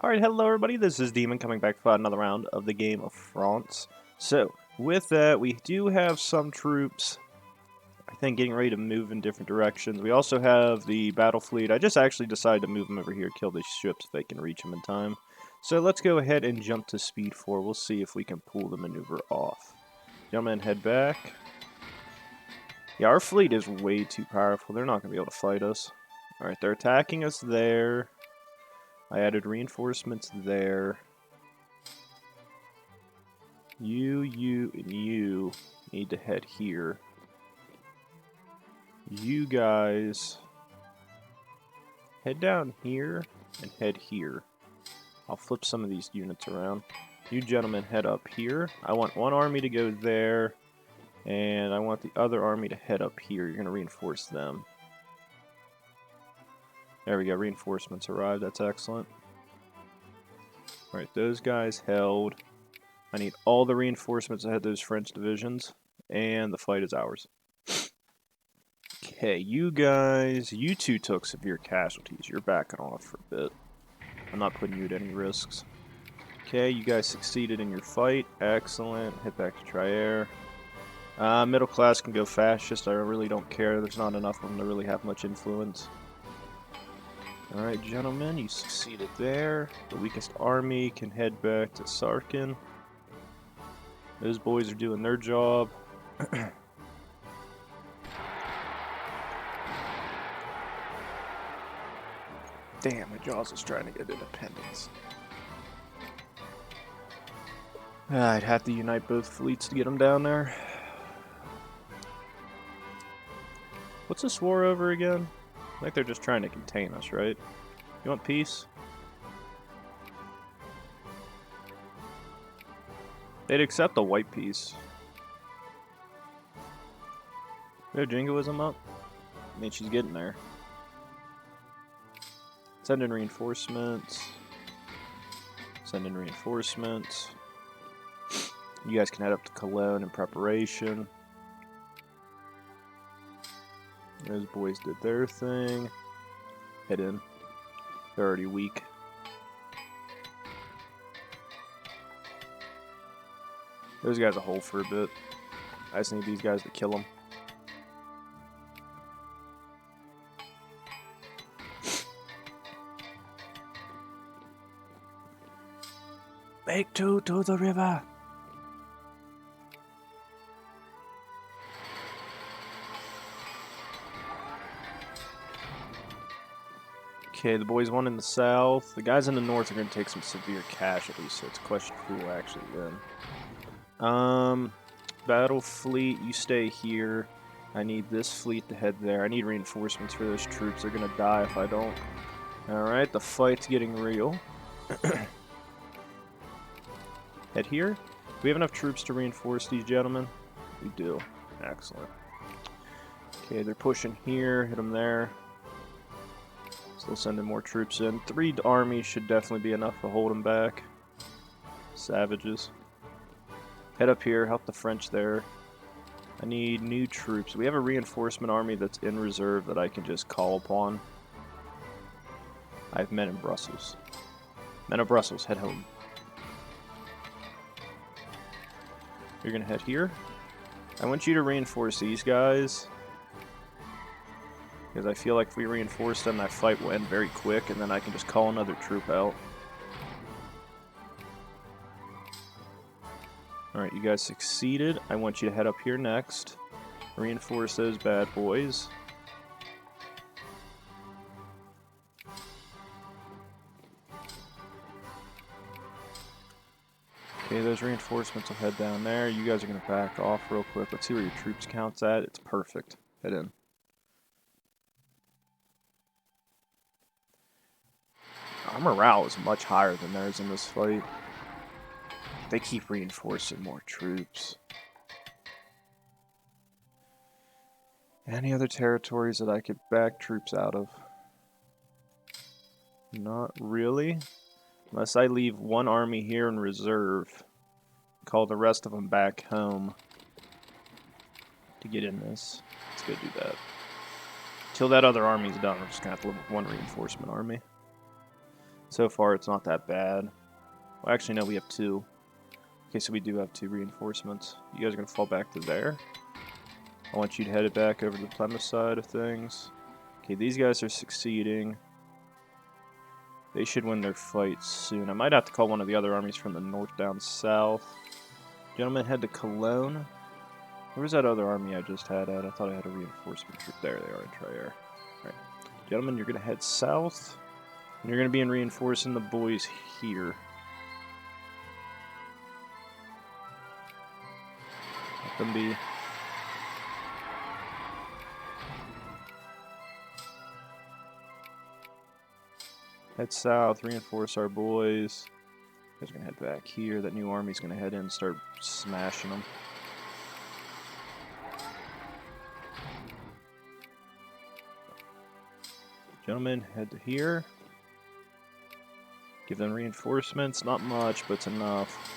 Alright, hello everybody, this is Demon coming back for another round of the game of France. So, with that, we do have some troops, I think, getting ready to move in different directions. We also have the battle fleet. I just actually decided to move them over here, kill these ships if they can reach them in time. So let's go ahead and jump to speed 4. We'll see if we can pull the maneuver off. Gentlemen, head back. Yeah, our fleet is way too powerful. They're not going to be able to fight us. Alright, they're attacking us there. I added reinforcements there. You, and you need to head here. You guys head down here and head here. I'll flip some of these units around. You gentlemen head up here. I want one army to go there, and I want the other army to head up here. You're going to reinforce them. There we go, reinforcements arrived, that's excellent. Alright, those guys held. I need all the reinforcements that had those French divisions, and the fight is ours. Okay, you guys, you two took severe casualties. You're backing off for a bit. I'm not putting you at any risks. Okay, you guys succeeded in your fight. Excellent. Head back to Trier. Middle class can go fascist. I really don't care. There's not enough of them to really have much influence. Alright, gentlemen, you succeeded there. The weakest army can head back to Sarkin. Those boys are doing their job. Damn, my Jaws is trying to get independence. I'd have to unite both fleets to get them down there. What's this war over again? I think they're just trying to contain us, right? You want peace? They'd accept a white peace. We have jingoism up? I mean, she's getting there. Send in reinforcements. Send in reinforcements. You guys can head up to Cologne in preparation. Those boys did their thing. Head in. They're already weak. Those guys will hold for a bit. I just need these guys to kill them. Make two to the river. Okay, the boys won in the south. The guys in the north are going to take some severe casualties, so it's a question of who will actually win. Battle fleet, you stay here. I need this fleet to head there. I need reinforcements for those troops. They're going to die if I don't. Alright, the fight's getting real. Head here. Do we have enough troops to reinforce these gentlemen? We do. Excellent. Okay, they're pushing here. Hit them there. Still sending more troops in. 3 armies should definitely be enough to hold them back. Savages. Head up here, help the French there. I need new troops. We have a reinforcement army that's in reserve that I can just call upon. I have men in Brussels. Men of Brussels, head home. You're gonna head here. I want you to reinforce these guys, because I feel like if we reinforce them, that fight will end very quick, and then I can just call another troop out. Alright, you guys succeeded. I want you to head up here next. Reinforce those bad boys. Okay, those reinforcements will head down there. You guys are going to back off real quick. Let's see where your troops count's at. It's perfect. Head in. Our morale is much higher than theirs in this fight. They keep reinforcing more troops. Any other territories that I could back troops out of? Not really. Unless I leave one army here in reserve. Call the rest of them back home to get in this. Let's go do that. Till that other army's done, we're just going to have to live with one reinforcement army. So far, it's not that bad. Well, actually, no, we have 2. Okay, so we do have 2 reinforcements. You guys are going to fall back to there. I want you to head it back over to the Plymouth side of things. Okay, these guys are succeeding. They should win their fight soon. I might have to call one of the other armies from the north down south. Gentlemen, head to Cologne. Where's that other army I just had at? I thought I had a reinforcement troop. There they are in Trier. Alright. Gentlemen, you're going to head south. And you're going to be in reinforcing the boys here. Let them be. Head south, reinforce our boys. You guys are going to head back here. That new army's going to head in and start smashing them. Gentlemen, head to here. Give them reinforcements. Not much, but it's enough.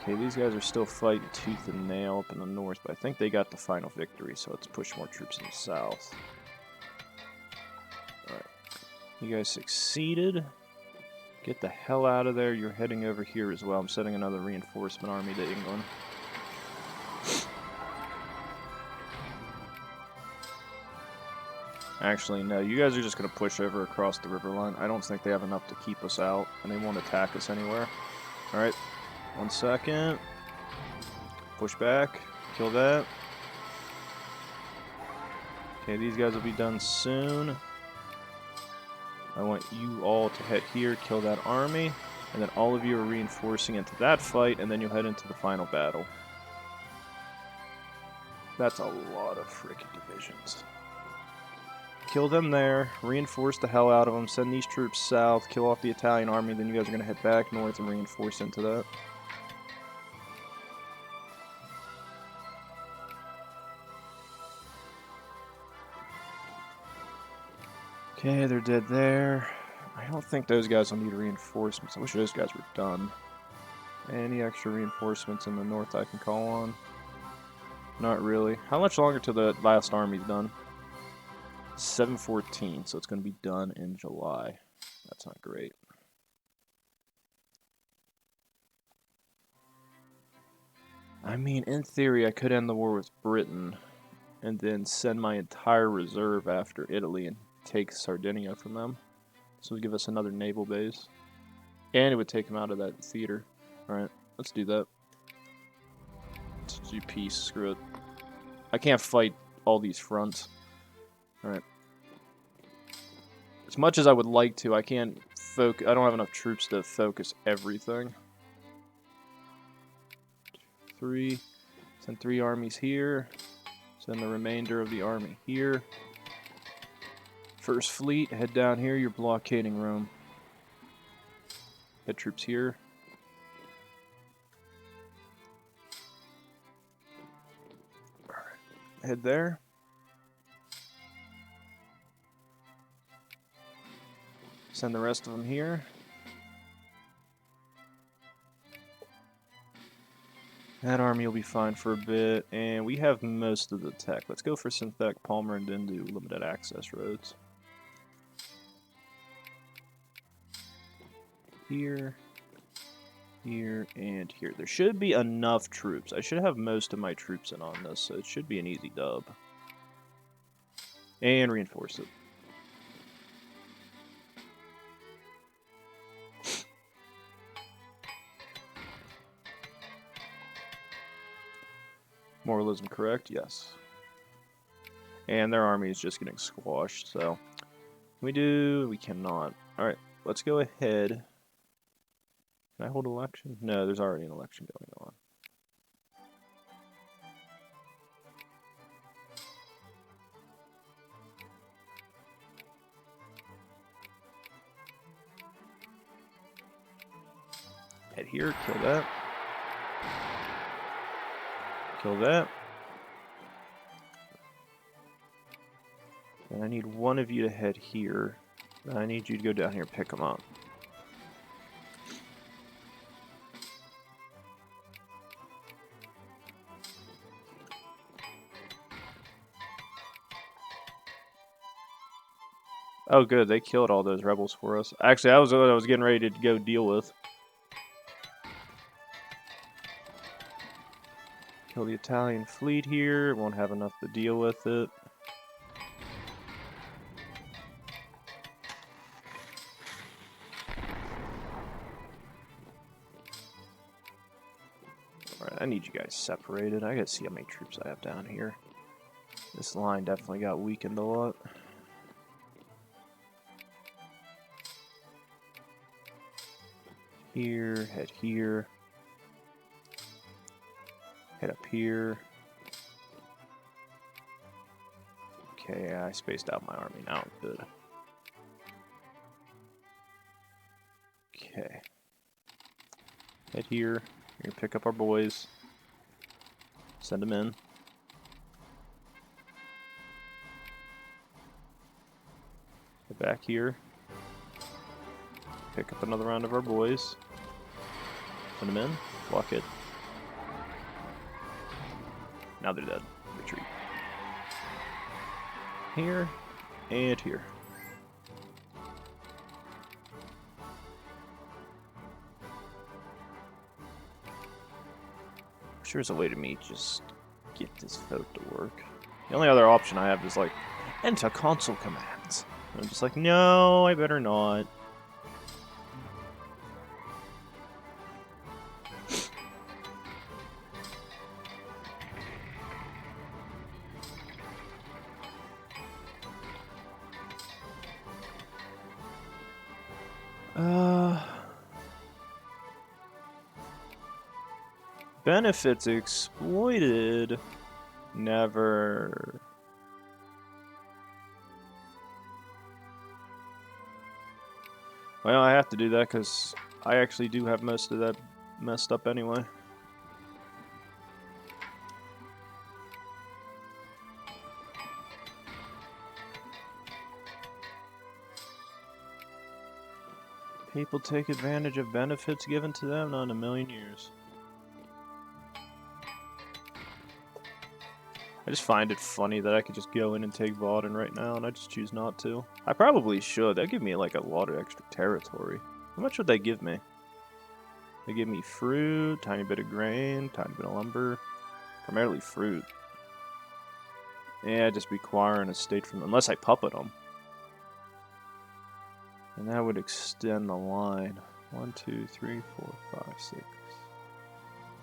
Okay, these guys are still fighting tooth and nail up in the north, but I think they got the final victory, so let's push more troops in the south. Alright. You guys succeeded. Get the hell out of there. You're heading over here as well. I'm sending another reinforcement army to England. Actually, no. You guys are just going to push over across the river line. I don't think they have enough to keep us out, and they won't attack us anywhere. Alright. 1 second. Push back. Kill that. Okay, these guys will be done soon. I want you all to head here, kill that army, and then all of you are reinforcing into that fight, and then you'll head into the final battle. That's a lot of freaking divisions. Kill them there, reinforce the hell out of them, send these troops south, kill off the Italian army, then you guys are going to head back north and reinforce into that. Okay, they're dead there. I don't think those guys will need reinforcements. I wish those guys were done. Any extra reinforcements in the north I can call on? Not really. How much longer till the last army's done? 7/14, so it's going to be done in July. That's not great. I mean, in theory, I could end the war with Britain and then send my entire reserve after Italy and take Sardinia from them. This would give us another naval base. And it would take them out of that theater. Alright, let's do that. Let's do peace, screw it. I can't fight all these fronts. Alright. As much as I would like to, I can't focus. I don't have enough troops to focus everything. 3. Send 3 armies here. Send the remainder of the army here. First fleet, head down here. You're blockading Rome. Head troops here. Head there. Send the rest of them here. That army will be fine for a bit, and we have most of the tech. Let's go for synthetic polymer and then do limited access roads. Here, here, and here. There should be enough troops. I should have most of my troops in on this, so it should be an easy dub. And reinforce it. Moralism correct? Yes. And their army is just getting squashed, so... We cannot. Alright, let's go ahead. Can I hold an election? No, there's already an election going on. Head here, kill that. Kill that. And I need one of you to head here. And I need you to go down here and pick them up. Oh, good. They killed all those rebels for us. Actually, that was what I was getting ready to go deal with. Kill the Italian fleet here. Won't have enough to deal with it. Alright, I need you guys separated. I gotta see how many troops I have down here. This line definitely got weakened a lot. Here, head here. Head up here. Okay, I spaced out my army now. Good. Okay. Head here. We're gonna pick up our boys. Send them in. Get back here. Pick up another round of our boys. Send them in. Block it. Now they're dead. Retreat. Here and here. I'm sure there's a way to me just get this vote to work. The only other option I have is like enter console commands. And I'm just like, no, I better not. Benefits exploited. Never. Well, I have to do that because I actually do have most of that messed up anyway. People take advantage of benefits given to them? Not in a million years. I just find it funny that I could just go in and take Vauden right now, and I just choose not to. I probably should. That'd give me like a lot of extra territory. How much would they give me? They give me fruit, tiny bit of grain, tiny bit of lumber. Primarily fruit. Yeah, just requiring a state from them, unless I puppet them. And that would extend the line. 1, 2, 3, 4, 5, 6.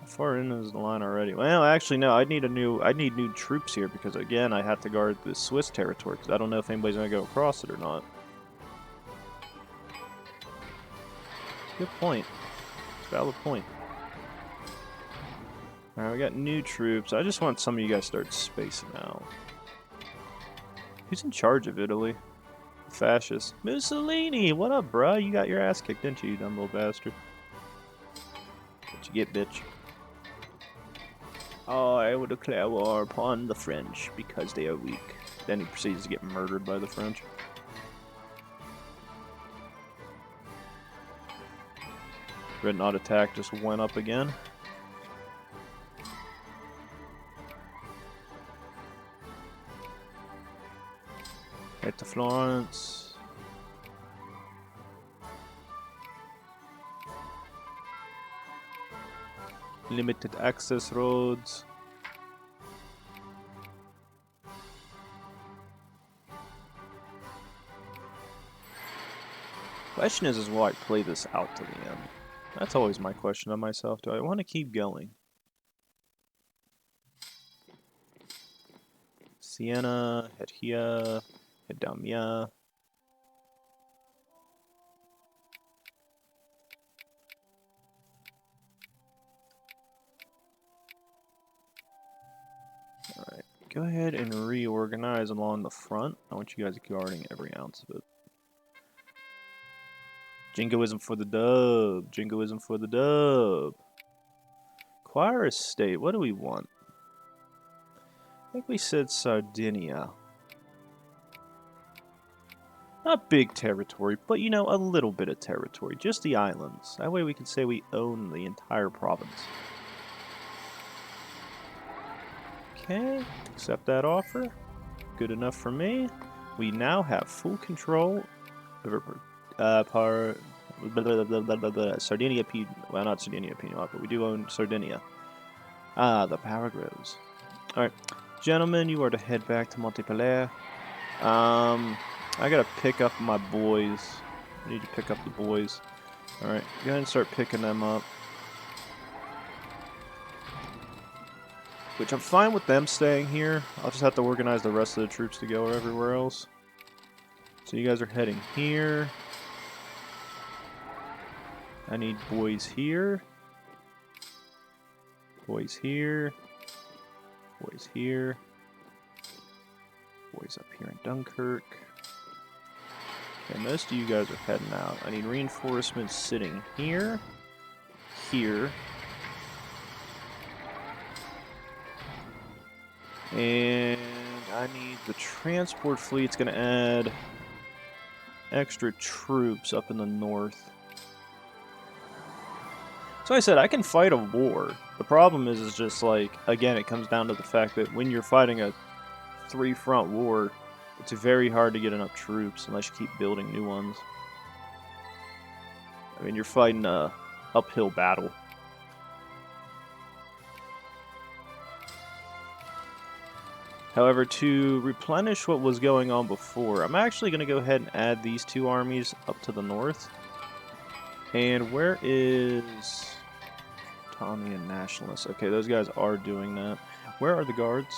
How far in is the line already? Well, actually, no. I need new troops here because again, I have to guard the Swiss territory because I don't know if anybody's gonna go across it or not. Good point. It's a valid point. All right, we got new troops. I just want some of you guys to start spacing out. Who's in charge of Italy? Fascist. Mussolini! What up, bruh? You got your ass kicked, didn't you, you dumb little bastard? What you get, bitch? I will declare war upon the French because they are weak. Then he proceeds to get murdered by the French. Red Knot attack just went up again. Head to Florence. Limited access roads. Question is will I play this out to the end? That's always my question of myself. Do I want to keep going? Siena, head here, head down here. Alright, go ahead and reorganize along the front. I want you guys guarding every ounce of it. Jingoism for the dub. Jingoism for the dub. Choir estate. What do we want? I think we said Sardinia. Not big territory, but you know, a little bit of territory. Just the islands. That way we can say we own the entire province. Okay, accept that offer. Good enough for me. we now have full control over Sardinia, well, not Sardinia, Piedmont, but we do own Sardinia. Ah, the power grows. Alright, gentlemen, you are to head back to Montpellier. I gotta pick up my boys. I need to pick up the boys. Alright, go ahead and start picking them up. Which I'm fine with them staying here. I'll just have to organize the rest of the troops to go everywhere else. So you guys are heading here. I need boys here. Boys here. Boys here. Boys up here in Dunkirk. Okay, most of you guys are heading out. I need reinforcements sitting here. Here. And I need the transport fleet's going to add extra troops up in the north. So I said, I can fight a war. The problem is just like, again, it comes down to the fact that when you're fighting a three-front war, it's very hard to get enough troops unless you keep building new ones. I mean, you're fighting a uphill battle. However, to replenish what was going on before, I'm actually going to go ahead and add these two armies up to the north. And where is Tommy and Nationalists? Okay, those guys are doing that. Where are the guards?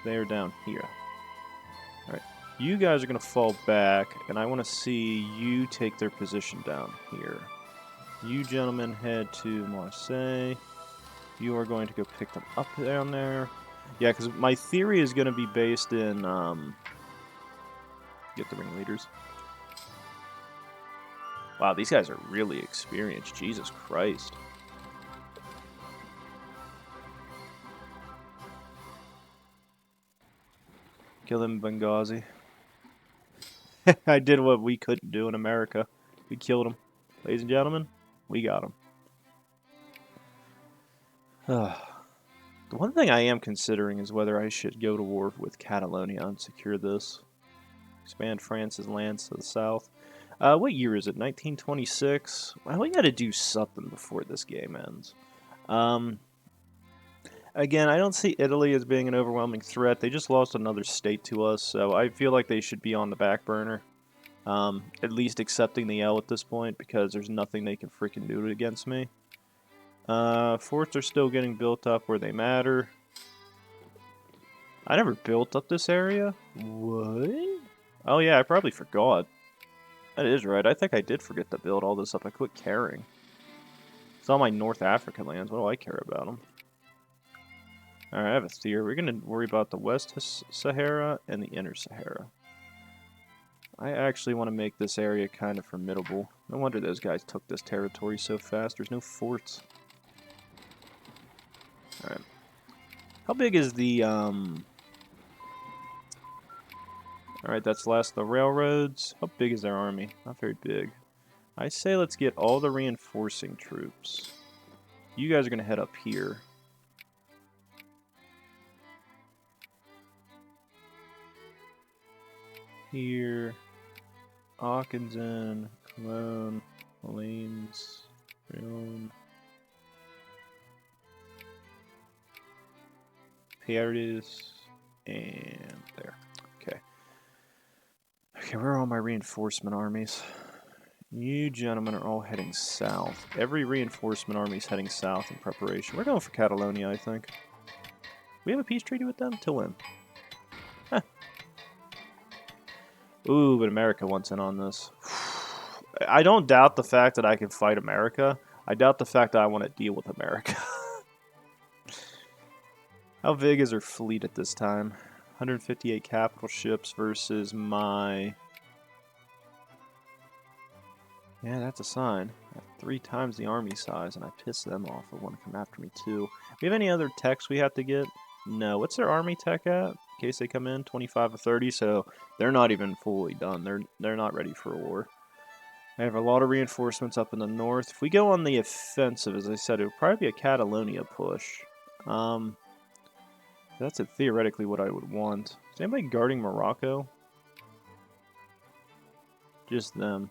They are down here. Alright, you guys are going to fall back, and I want to see you take their position down here. You gentlemen head to Marseille. You are going to go pick them up down there. Yeah, because my theory is going to be based in, get the ringleaders. Wow, these guys are really experienced. Jesus Christ. Kill them in Benghazi. I did what we couldn't do in America. We killed them. Ladies and gentlemen, we got them. The one thing I am considering is whether I should go to war with Catalonia and secure this. Expand France's lands to the south. What year is it? 1926? Well, we gotta do something before this game ends. Again, I don't see Italy as being an overwhelming threat. They just lost another state to us, so I feel like they should be on the back burner. At least accepting the L at this point, because there's nothing they can freaking do against me. Forts are still getting built up where they matter. I never built up this area? What? Oh yeah, I probably forgot. That is right, I think I did forget to build all this up. I quit caring. It's all my North African lands, what do I care about them? Alright, I have a theory. We're going to worry about the West Sahara and the Inner Sahara. I actually want to make this area kind of formidable. No wonder those guys took this territory so fast. There's no forts. Alright. How big is the, Alright, that's last the railroads. How big is their army? Not very big. I say let's get all the reinforcing troops. You guys are going to head up here. Here. Aachen, Cologne, Orleans, Rome, Paris, and there. Okay. Okay, where are all my reinforcement armies? You gentlemen are all heading south. Every reinforcement army is heading south in preparation. We're going for Catalonia, I think. We have a peace treaty with them? Till when? Huh. Ooh, but America wants in on this. I don't doubt the fact that I can fight America. I doubt the fact that I want to deal with America. How big is her fleet at this time? 158 capital ships versus my... Yeah, that's a sign. I have 3 times the army size, and I piss them off. I want to come after me, too. We have any other techs we have to get? No. What's their army tech at? In case they come in, 25 or 30, so they're not even fully done. They're not ready for a war. I have a lot of reinforcements up in the north. If we go on the offensive, as I said, it would probably be a Catalonia push. That's theoretically what I would want. Is anybody guarding Morocco? Just them.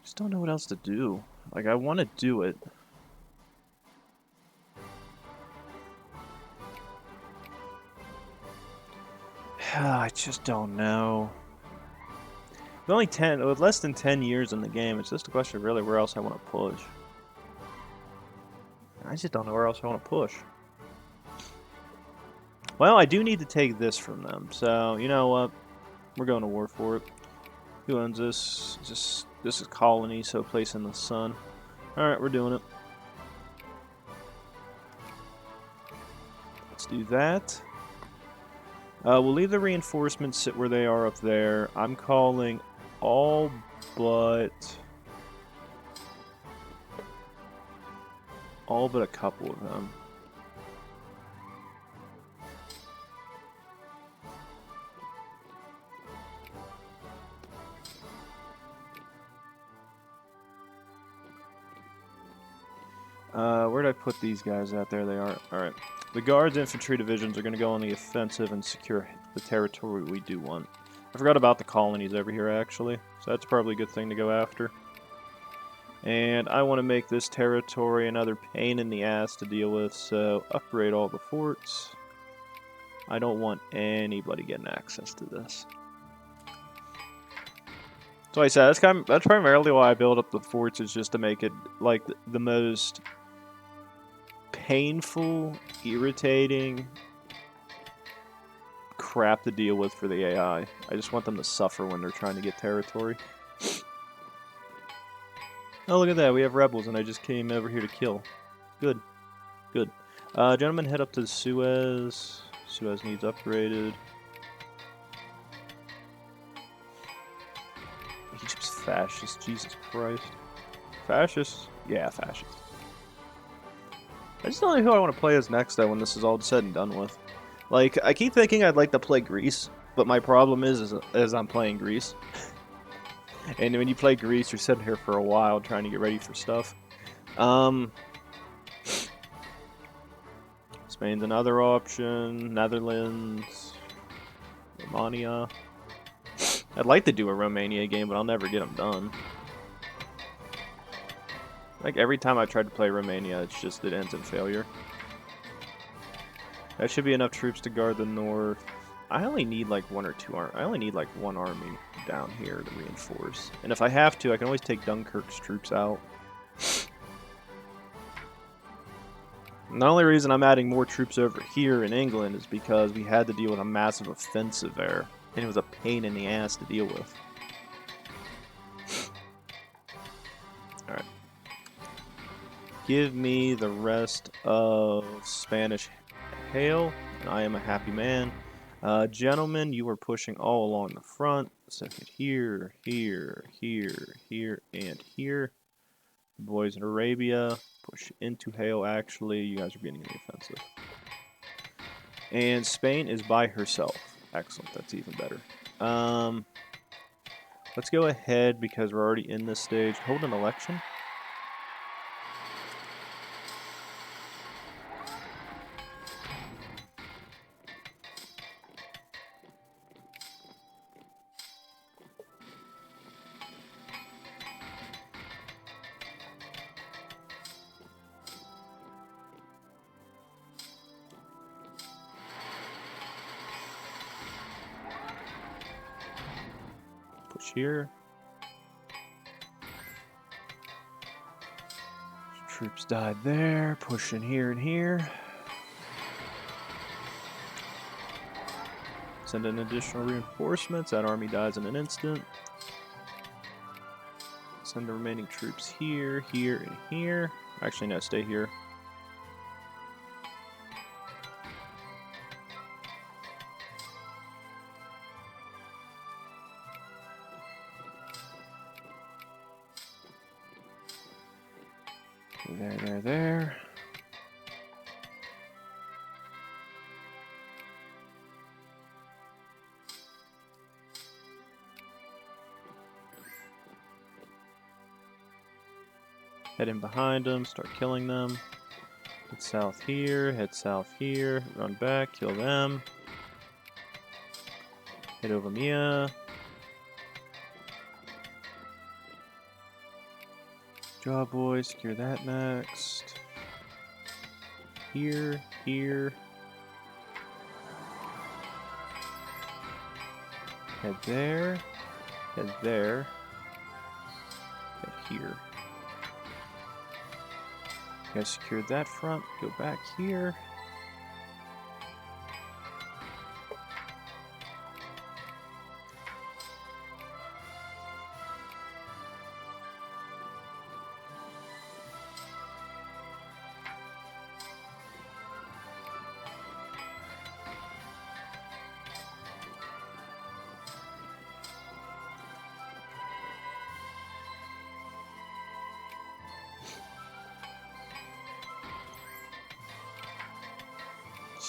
Just don't know what else to do. Like, I want to do it. I just don't know. With only 10, with less than 10 years in the game, it's just a question of really where else I want to push. I just don't know where else I want to push. Well, I do need to take this from them, so you know what? We're going to war for it. Who owns this? This is colony, so place in the sun. Alright, we're doing it. Let's do that. We'll leave the reinforcements sit where they are up there. I'm calling all but a couple of them. Where did I put these guys at? There they are. Alright. The Guards infantry divisions are going to go on the offensive and secure the territory we do want. I forgot about the colonies over here, actually. So that's probably a good thing to go after. And I want to make this territory another pain in the ass to deal with, so upgrade all the forts. I don't want anybody getting access to this. So like I said, that's primarily why I build up the forts, is just to make it like the most painful, irritating crap to deal with for the AI. I just want them to suffer when they're trying to get territory. Oh, look at that. We have rebels, and I just came over here to kill. Good. Good. Gentlemen, head up to Suez. Suez needs upgraded. Egypt's fascist. Jesus Christ. Fascist? Yeah, fascist. I just don't know who I want to play as next, though, when this is all said and done with. Like, I keep thinking I'd like to play Greece, but my problem is I'm playing Greece. And when you play Greece, you're sitting here for a while trying to get ready for stuff. Spain's another option. Netherlands. Romania. I'd like to do a Romania game, but I'll never get them done. Like, every time I try to play Romania, it ends in failure. That should be enough troops to guard the north. I only need like one or two I only need like one army down here to reinforce. And if I have to, I can always take Dunkirk's troops out. And the only reason I'm adding more troops over here in England is because we had to deal with a massive offensive there. And it was a pain in the ass to deal with. Alright. Give me the rest of Spanish hail, and I am a happy man. Gentlemen, you are pushing all along the front. Second here, here, here, here, and here. Boys in Arabia, push into hail, actually. You guys are getting the offensive. And Spain is by herself. Excellent, that's even better. Let's go ahead, because we're already in this stage. Hold an election. Here. Troops died there. Pushing here and here. Send in additional reinforcements. That army dies in an instant. Send the remaining troops here, here, and here. Actually, no, stay here. There. Head in behind them, start killing them. Head south here, run back, kill them. Head over Mia. Job boy, secure that next. Here. Head there. Head there. Head here. You guys secured that front. Go back here.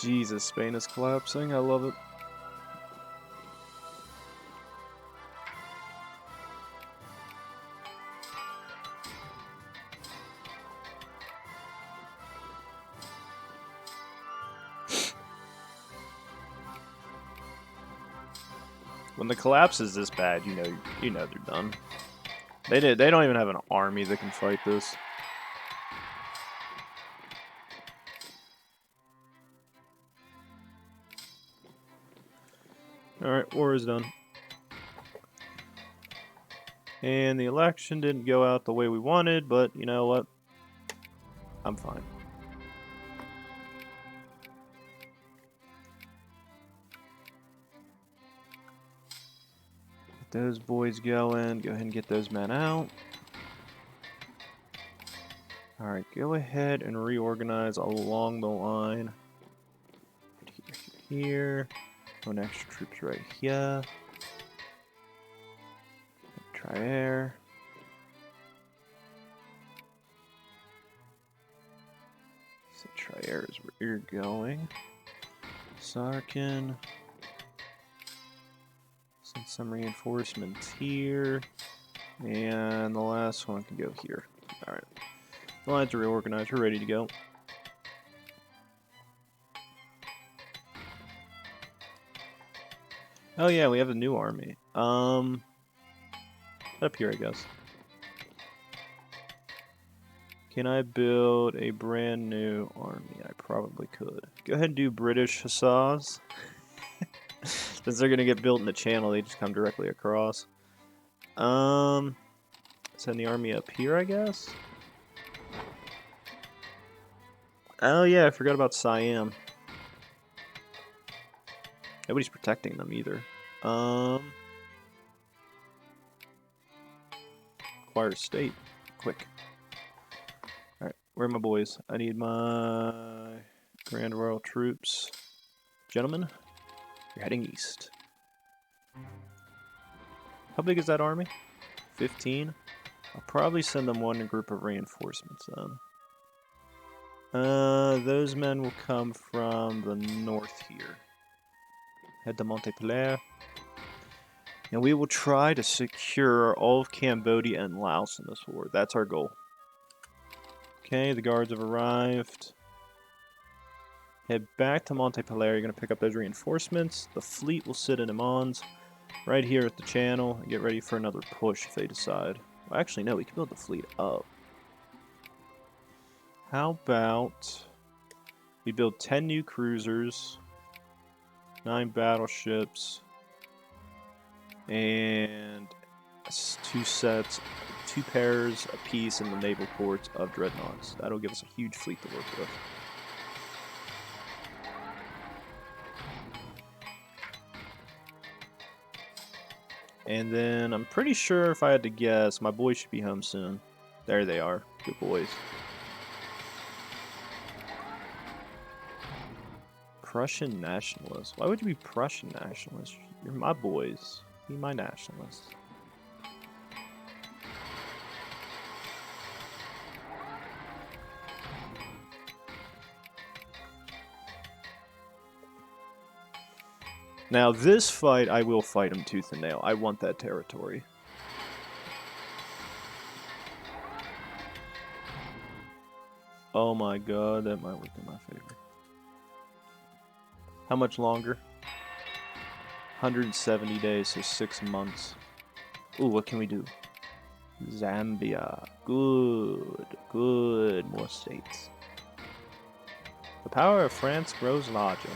Jesus, Spain is collapsing. I love it. When the collapse is this bad, you know they're done. They don't even have an army that can fight this. Alright, war is done. And the election didn't go out the way we wanted, but you know what? I'm fine. Get those boys going. Go ahead and get those men out. Alright, go ahead and reorganize along the line. Here. One extra troops right here. Try air. So try air is where you're going. Sarkin. Send some reinforcements here. And the last one can go here. Alright. The lines are reorganized. We're ready to go. Oh yeah, we have a new army. Up here, I guess. Can I build a brand new army? I probably could. Go ahead and do British Hussars. Since they're gonna get built in the channel, they just come directly across. Send the army up here, I guess. Oh yeah, I forgot about Siam. Nobody's protecting them either. Acquire state. Quick. Alright, where are my boys? I need my Grand Royal troops. Gentlemen, you're heading east. How big is that army? 15? I'll probably send them one group of reinforcements then. Those men will come from the north here. Head to Montpellier. And we will try to secure all of Cambodia and Laos in this war. That's our goal. Okay, the guards have arrived. Head back to Montpellier. You're going to pick up those reinforcements. The fleet will sit in Amons right here at the channel and get ready for another push if they decide. Well, actually, no, we can build the fleet up. How about we build 10 new cruisers, 9 battleships, and 2 pairs apiece in the naval ports of dreadnoughts. That'll give us a huge fleet to work with. And then I'm pretty sure, if I had to guess, my boys should be home soon. There they are. Good boys. Prussian nationalists. Why would you be Prussian nationalists? You're my boys. Be my nationalists. Now, this fight, I will fight him tooth and nail. I want that territory. Oh my god, that might work in my favor. How much longer? 170 days, so 6 months. Ooh, what can we do? Zambia. Good. Good. More states. The power of France grows larger.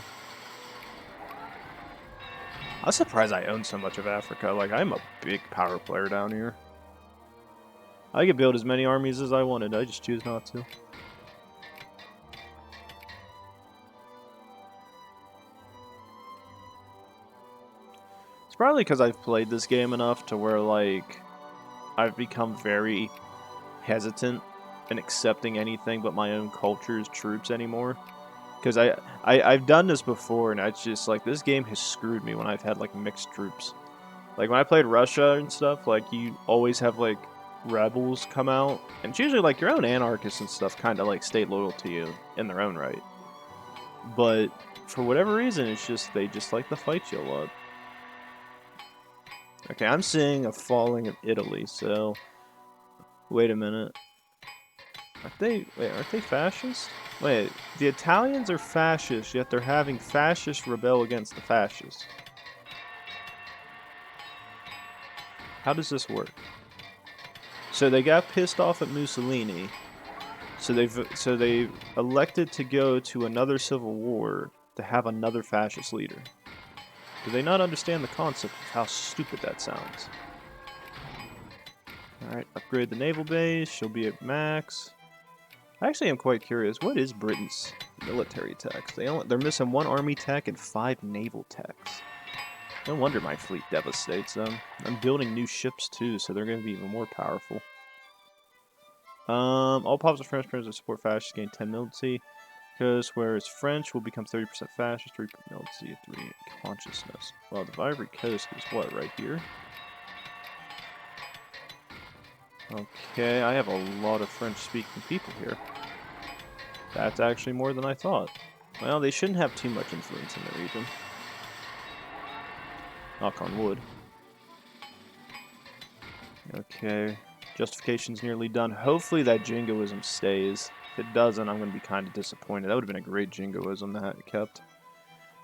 I'm surprised I own so much of Africa. Like, I'm a big power player down here. I could build as many armies as I wanted. I just choose not to. It's probably because I've played this game enough to where, like, I've become very hesitant in accepting anything but my own culture's troops anymore. Because I've done this before, and it's just, like, this game has screwed me when I've had, like, mixed troops. Like, when I played Russia and stuff, like, you always have, like, rebels come out. And it's usually, like, your own anarchists and stuff kind of, like, stay loyal to you in their own right. But for whatever reason, it's just, they just like to fight you a lot. Okay, I'm seeing a falling of Italy, so... Wait a minute. Aren't they fascist? Wait, the Italians are fascist, yet they're having fascists rebel against the fascists. How does this work? So they got pissed off at Mussolini, so they've elected to go to another civil war to have another fascist leader. Do they not understand the concept of how stupid that sounds? Alright, upgrade the naval base, she'll be at max. I actually am quite curious, what is Britain's military techs? They're missing 1 army tech and 5 naval techs. No wonder my fleet devastates them. I'm building new ships too, so they're going to be even more powerful. All pops of French princes that support fascists gain 10 militancy. Because whereas French will become 30% fascist, 3 militancy, 3 consciousness. Well, the Ivory Coast is what, right here? Okay, I have a lot of French-speaking people here. That's actually more than I thought. Well, they shouldn't have too much influence in the region. Knock on wood. Okay, justification's nearly done. Hopefully that jingoism stays. If it doesn't, I'm going to be kind of disappointed. That would have been a great jingoism that it kept.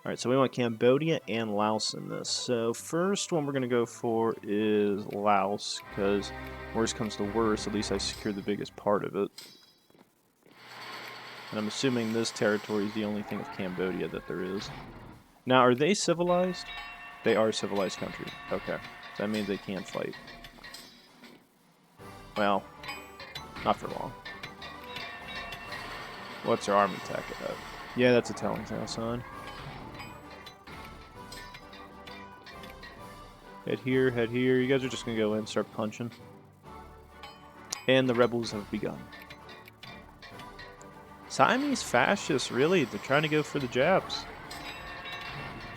Alright, so we want Cambodia and Laos in this. So first one we're going to go for is Laos, because worst comes to worst, at least I secured the biggest part of it. And I'm assuming this territory is the only thing of Cambodia that there is. Now, are they civilized? They are a civilized country. Okay, so that means they can fight. Well, not for long. What's their army tech at? Yeah, that's a telling tale sign. Head here, head here. You guys are just gonna go in and start punching. And the rebels have begun. Siamese fascists, really? They're trying to go for the Japs.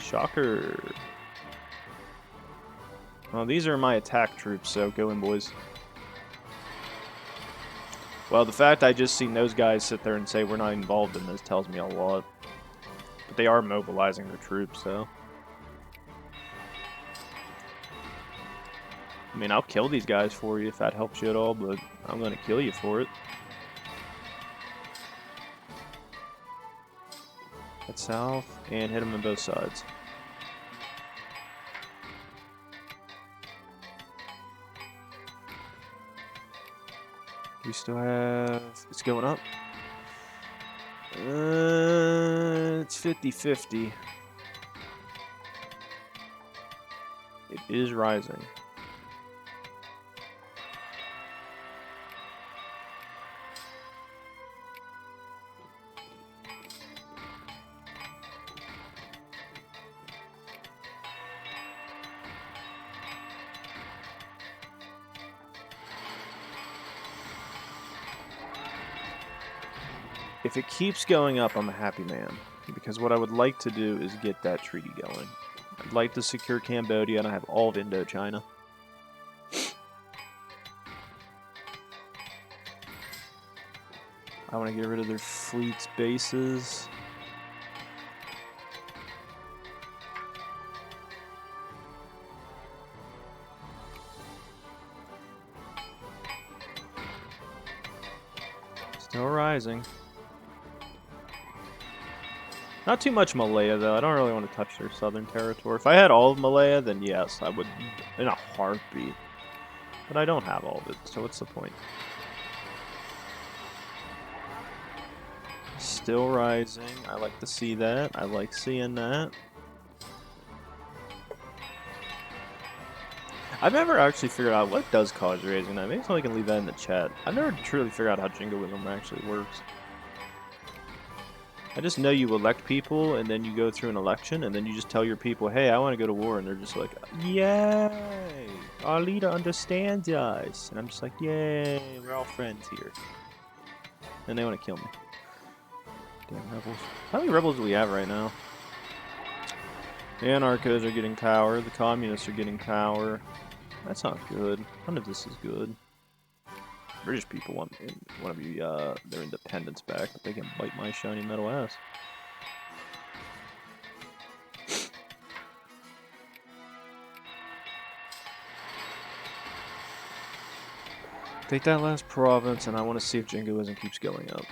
Shocker. Well, these are my attack troops, so go in, boys. Well, the fact I just seen those guys sit there and say we're not involved in this tells me a lot. But they are mobilizing their troops, so... I mean, I'll kill these guys for you if that helps you at all, but I'm gonna kill you for it. Head south, and hit them on both sides. We still have... It's going up. It's 50-50. It is rising. If it keeps going up, I'm a happy man. Because what I would like to do is get that treaty going. I'd like to secure Cambodia, and I have all of Indochina. I want to get rid of their fleet's bases. Still rising. Not too much Malaya, though. I don't really want to touch their southern territory. If I had all of Malaya, then yes, I would in a heartbeat. But I don't have all of it, so what's the point? Still rising. I like to see that. I like seeing that. I've never actually figured out what does cause raising that. Maybe somebody can leave that in the chat. I've never truly figured out how jingoism actually works. I just know you elect people, and then you go through an election, and then you just tell your people, hey, I want to go to war, and they're just like, yay, our leader understands us. And I'm just like, yay, we're all friends here. And they want to kill me. Damn rebels. How many rebels do we have right now? The anarchos are getting power, the communists are getting power. That's not good. None of this is good. British people want to be their independence back, but they can bite my shiny metal ass. Take that last province, and I want to see if jingoism keeps going up.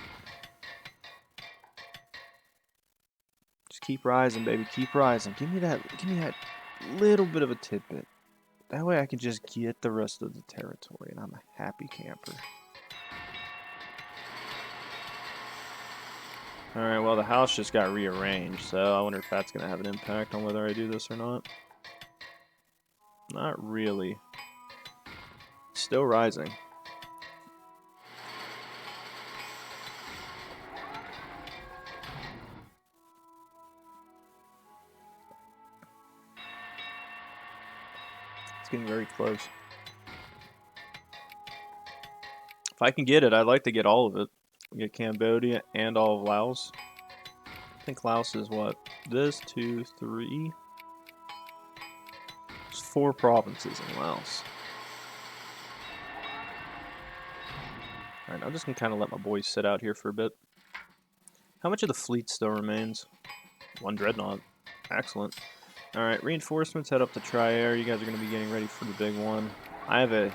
Just keep rising, baby. Keep rising. Give me that little bit of a tidbit. That way I can just get the rest of the territory, and I'm a happy camper. Alright, well, the house just got rearranged, so I wonder if that's going to have an impact on whether I do this or not. Not really. Still rising. It's getting very close. If I can get it, I'd like to get all of it. Get Cambodia and all of Laos. I think Laos is what? This, 2, 3. There's 4 provinces in Laos. Alright, I'm just gonna kind of let my boys sit out here for a bit. How much of the fleet still remains? 1 dreadnought. Excellent. Alright, reinforcements head up to Trier. You guys are gonna be getting ready for the big one. I have a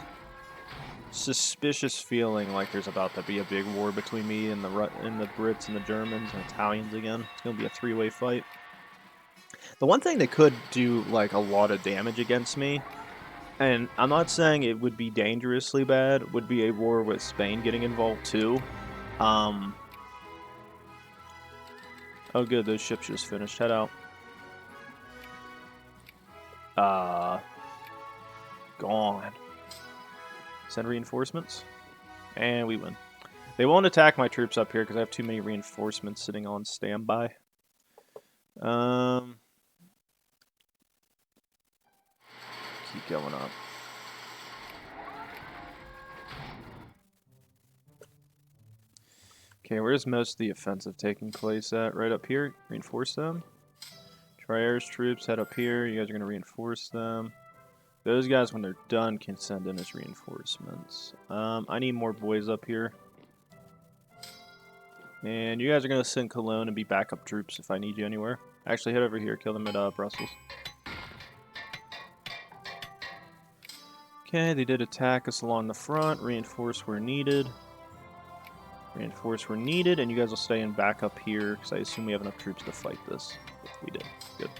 suspicious feeling like there's about to be a big war between me and the Brits and the Germans and Italians again. It's going to be a 3-way fight. The one thing that could do like a lot of damage against me, and I'm not saying it would be dangerously bad, would be a war with Spain getting involved too. Oh good, those ships just finished. Head out. Gone. Send reinforcements. And we win. They won't attack my troops up here because I have too many reinforcements sitting on standby. Keep going up. Okay, where's most of the offensive taking place at? Right up here. Reinforce them. Trier's troops head up here. You guys are going to reinforce them. Those guys, when they're done, can send in as reinforcements. I need more boys up here. And you guys are going to send Cologne and be backup troops if I need you anywhere. Actually, head over here. Kill them at Brussels. Okay, they did attack us along the front. Reinforce where needed. Reinforce where needed. And you guys will stay in back up here, because I assume we have enough troops to fight this. We did. Good.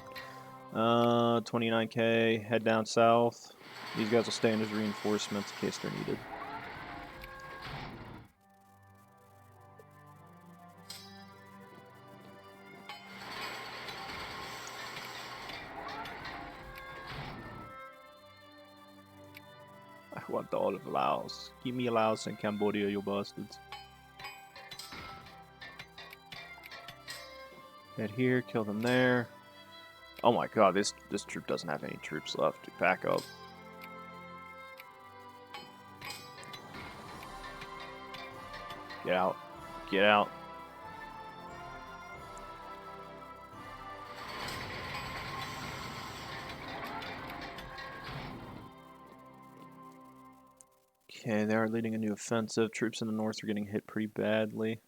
29k, head down south. These guys will stay in as reinforcements in case they're needed. I want all of Laos. Give me Laos and Cambodia, you bastards. Head here, kill them there. Oh my god, this troop doesn't have any troops left. Dude, back up. Get out. Get out. Okay, they are leading a new offensive. Troops in the north are getting hit pretty badly.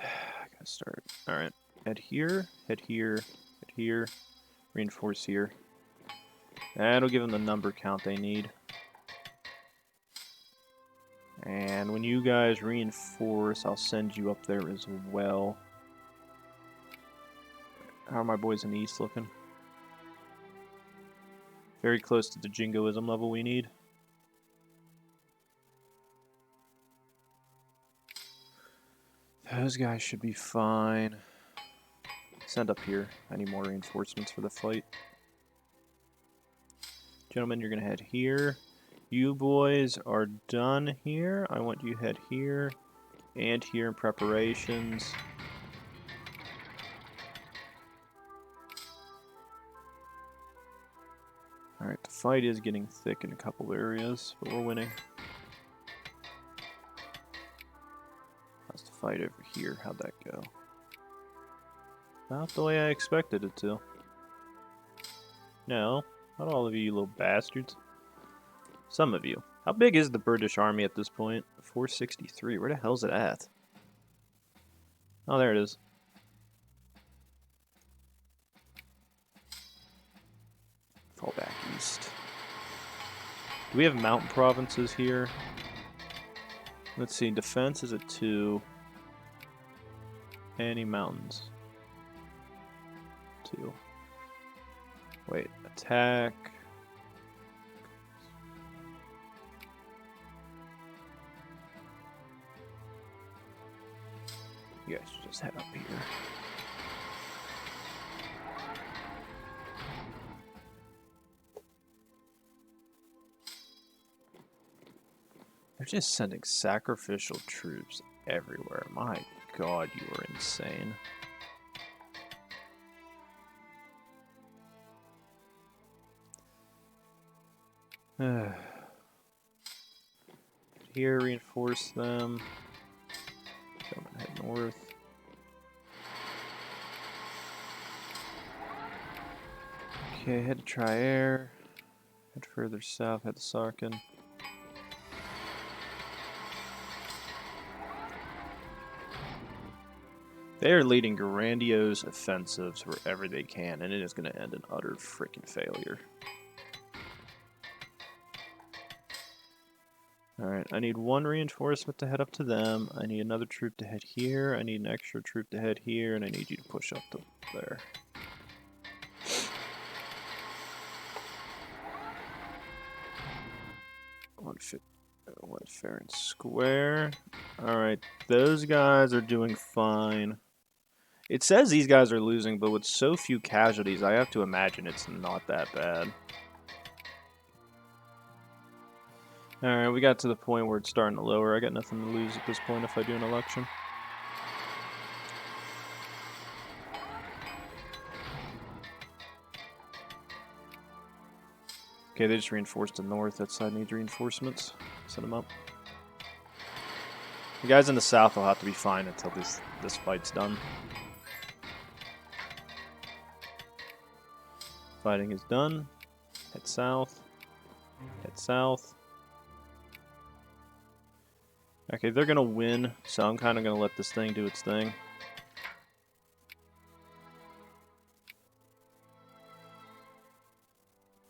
I gotta start. Alright. Head here, head here, head here, reinforce here. That'll give them the number count they need. And when you guys reinforce, I'll send you up there as well. How are my boys in the east looking? Very close to the jingoism level we need. Those guys should be fine. Send up here. I need more reinforcements for the fight. Gentlemen, you're going to head here. You boys are done here. I want you to head here and here in preparations. Alright, the fight is getting thick in a couple areas, but we're winning. How's the fight over here? How'd that go? Not the way I expected it to. No, not all of you little bastards. Some of you. How big is the British army at this point? 463. Where the hell's it at? Oh, there it is. Fall back east. Do we have mountain provinces here? Let's see. Defense is at 2. Any mountains? 2. Wait. Attack. You guys should just head up here. They're just sending sacrificial troops everywhere. My God, you are insane. Here, reinforce them. I'm gonna head north. Okay, head to Trier. Head further south, head to Sarkin. They are leading grandiose offensives wherever they can, and it is going to end in utter freaking failure. Alright, I need 1 reinforcement to head up to them. I need another troop to head here. I need an extra troop to head here, and I need you to push up to there. One fair and square. Alright, those guys are doing fine. It says these guys are losing, but with so few casualties, I have to imagine it's not that bad. Alright, we got to the point where it's starting to lower. I got nothing to lose at this point if I do an election. Okay, they just reinforced the north. That side needs reinforcements. Set them up. The guys in the south will have to be fine until this fight's done. Fighting is done. Head south. Head south. Okay, they're gonna win, so I'm kind of gonna let this thing do its thing.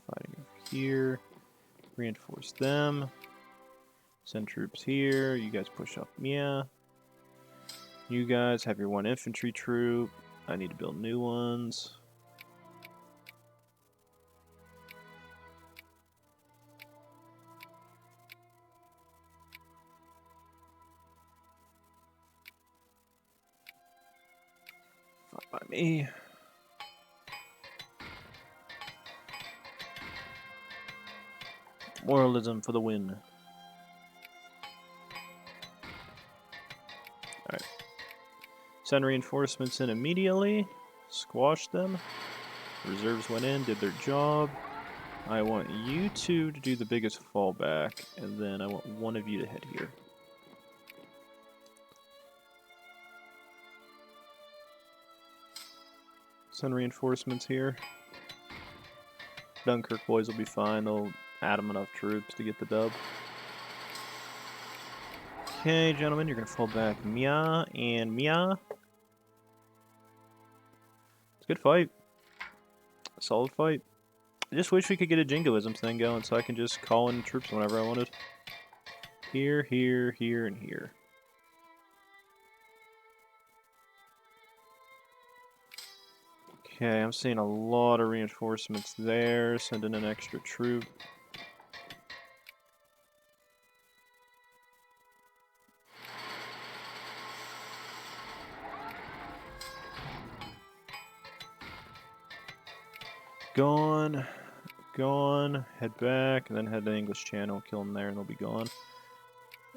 Fighting over here. Reinforce them. Send troops here. You guys push up. Yeah. You guys have your 1 infantry troop. I need to build new ones. By me. Moralism for the win. Alright. Send reinforcements in immediately. Squash them. Reserves went in, did their job. I want you two to do the biggest fallback, and then I want one of you to head here. Send reinforcements here. Dunkirk boys will be fine. They'll add them enough troops to get the dub. Okay, gentlemen, you're going to fall back Mia and Mia. It's a good fight. A solid fight. I just wish we could get a jingoism thing going so I can just call in troops whenever I wanted. Here, here, here, and here. Okay, I'm seeing a lot of reinforcements there. Sending an extra troop. Gone. Gone. Head back, and then head to English Channel. Kill them there, and they'll be gone.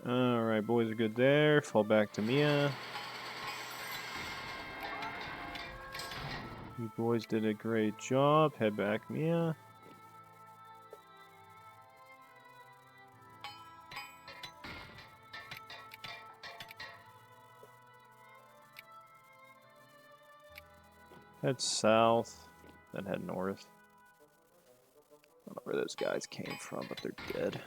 Alright, boys are good there. Fall back to Mia. You boys did a great job. Head back, Mia. Head south, then head north. I don't know where those guys came from, but they're dead.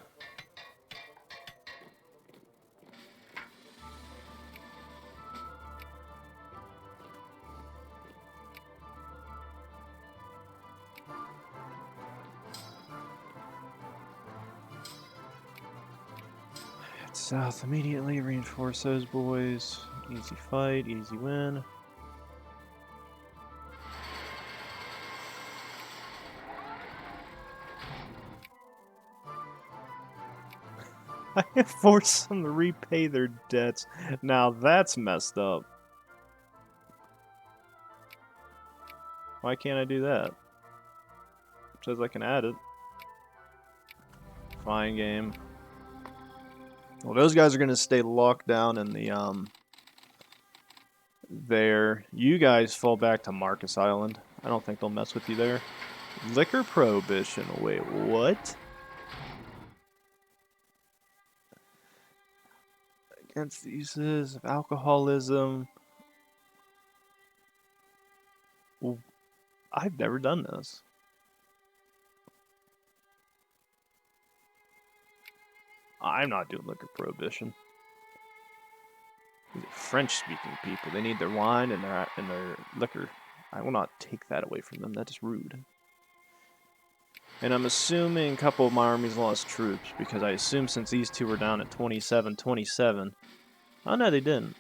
Head south immediately, reinforce those boys. Easy fight, easy win. I have forced them to repay their debts. Now that's messed up. Why can't I do that? It says I can add it. Fine game. Well, those guys are gonna stay locked down in the there. You guys fall back to Marcus Island. I don't think they'll mess with you there. Liquor prohibition. Wait, what? Against the uses of alcoholism. Well, I've never done this. I'm not doing liquor prohibition. These are French-speaking people. They need their wine and their liquor. I will not take that away from them. That is rude. And I'm assuming a couple of my armies lost troops, because I assume since these two were down at 27. Oh no, they didn't.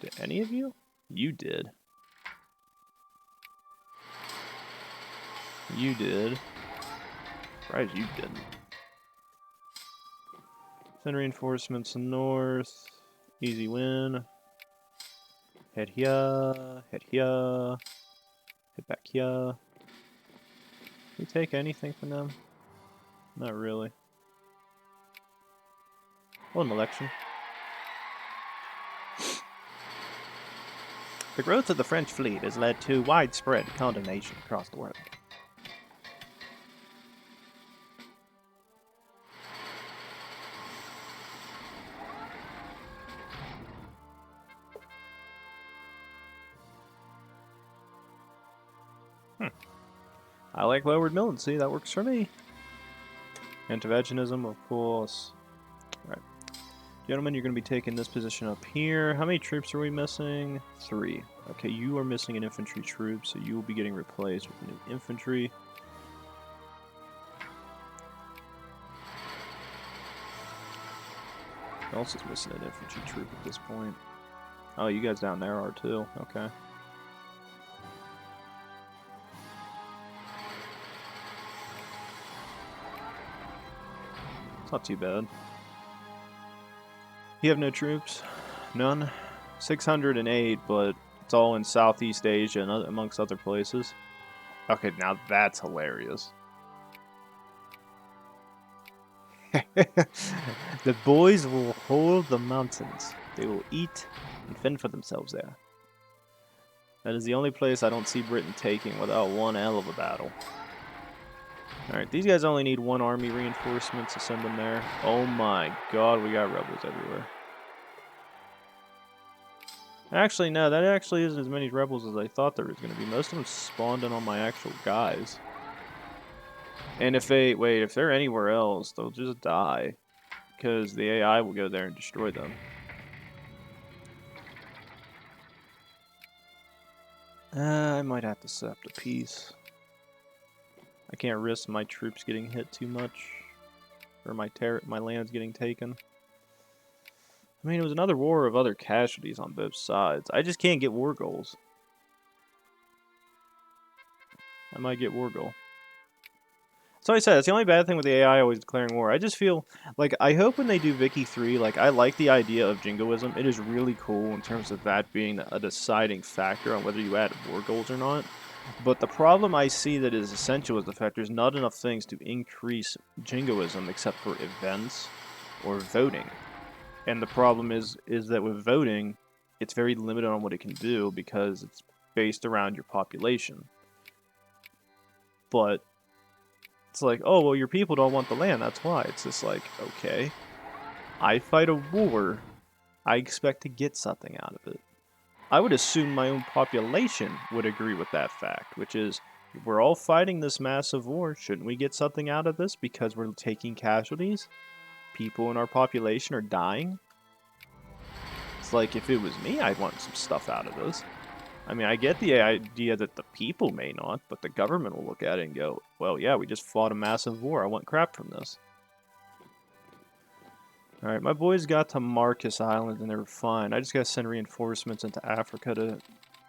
Did any of you? You did. You did. Surprised you didn't. Send reinforcements north. Easy win. Head here. Head here. Head back here. We take anything from them? Not really. Well, an election. The growth of the French fleet has led to widespread condemnation across the world. I like lowered militancy, that works for me. Interventionism, of course. Alright. Gentlemen, you're going to be taking this position up here. How many troops are we missing? 3. Okay, you are missing an infantry troop, so you will be getting replaced with new infantry. Who else is missing an infantry troop at this point? Oh, you guys down there are too. Okay. It's not too bad. You have no troops? None? 608, but it's all in Southeast Asia and amongst other places. Okay, now that's hilarious. The boys will hold the mountains. They will eat and fend for themselves there. That is the only place I don't see Britain taking without one hell of a battle. Alright, these guys only need 1 army reinforcement to send them there. Oh my god, we got rebels everywhere. Actually, no, that actually isn't as many rebels as I thought there was going to be. Most of them spawned in on my actual guys. And if they're anywhere else, they'll just die. Because the AI will go there and destroy them. I might have to set up the peace. I can't risk my troops getting hit too much. Or my land's getting taken. I mean, it was another war of other casualties on both sides. I just can't get war goals. I might get war goal. So I said, it's the only bad thing with the AI always declaring war. I just feel like, I hope when they do Vicky 3, like, I like the idea of jingoism. It is really cool in terms of that being a deciding factor on whether you add war goals or not. But the problem I see that is essential is the fact there's not enough things to increase jingoism except for events or voting. And the problem is that with voting, it's very limited on what it can do because it's based around your population. But it's like, oh, well, your people don't want the land, that's why. It's just like, okay, I fight a war, I expect to get something out of it. I would assume my own population would agree with that fact, which is, if we're all fighting this massive war, shouldn't we get something out of this because we're taking casualties? People in our population are dying? It's like, if it was me, I'd want some stuff out of this. I mean, I get the idea that the people may not, but the government will look at it and go, well, yeah, we just fought a massive war. I want crap from this. Alright, my boys got to Marcus Island and they were fine. I just gotta send reinforcements into Africa to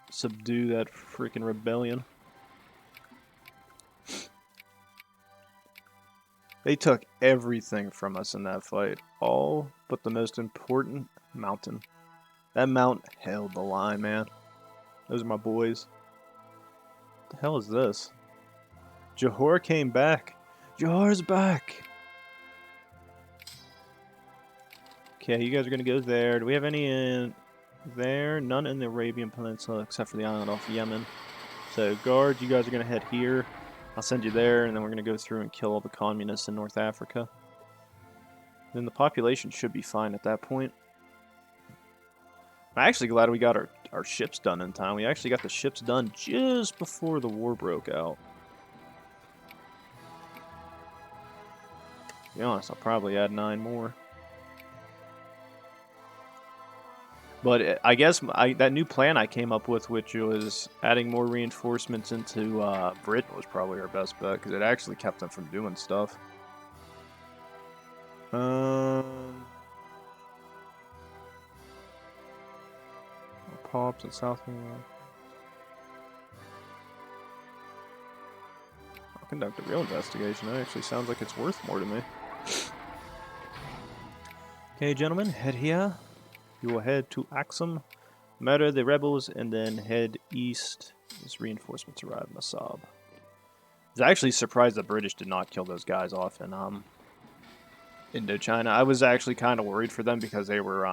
subdue that freaking rebellion. They took everything from us in that fight. All but the most important mountain. That mountain held the line, man. Those are my boys. What the hell is this? Johor came back. Johor's back! Okay, you guys are gonna go there. Do we have any in there? None in the Arabian Peninsula except for the island off Yemen. So, guards, you guys are gonna head here. I'll send you there, and then we're gonna go through and kill all the communists in North Africa. Then the population should be fine at that point. I'm actually glad we got our ships done in time. We actually got the ships done just before the war broke out. To be honest, I'll probably add 9 more. But I guess that new plan I came up with, which was adding more reinforcements into Britain, was probably our best bet, because it actually kept them from doing stuff. Pops in South England. I'll conduct a real investigation. That actually sounds like it's worth more to me. Okay, gentlemen, head here. You will head to Axum, murder the rebels, and then head east as reinforcements arrive in Masab. I was actually surprised the British did not kill those guys off in Indochina. I was actually kind of worried for them because they were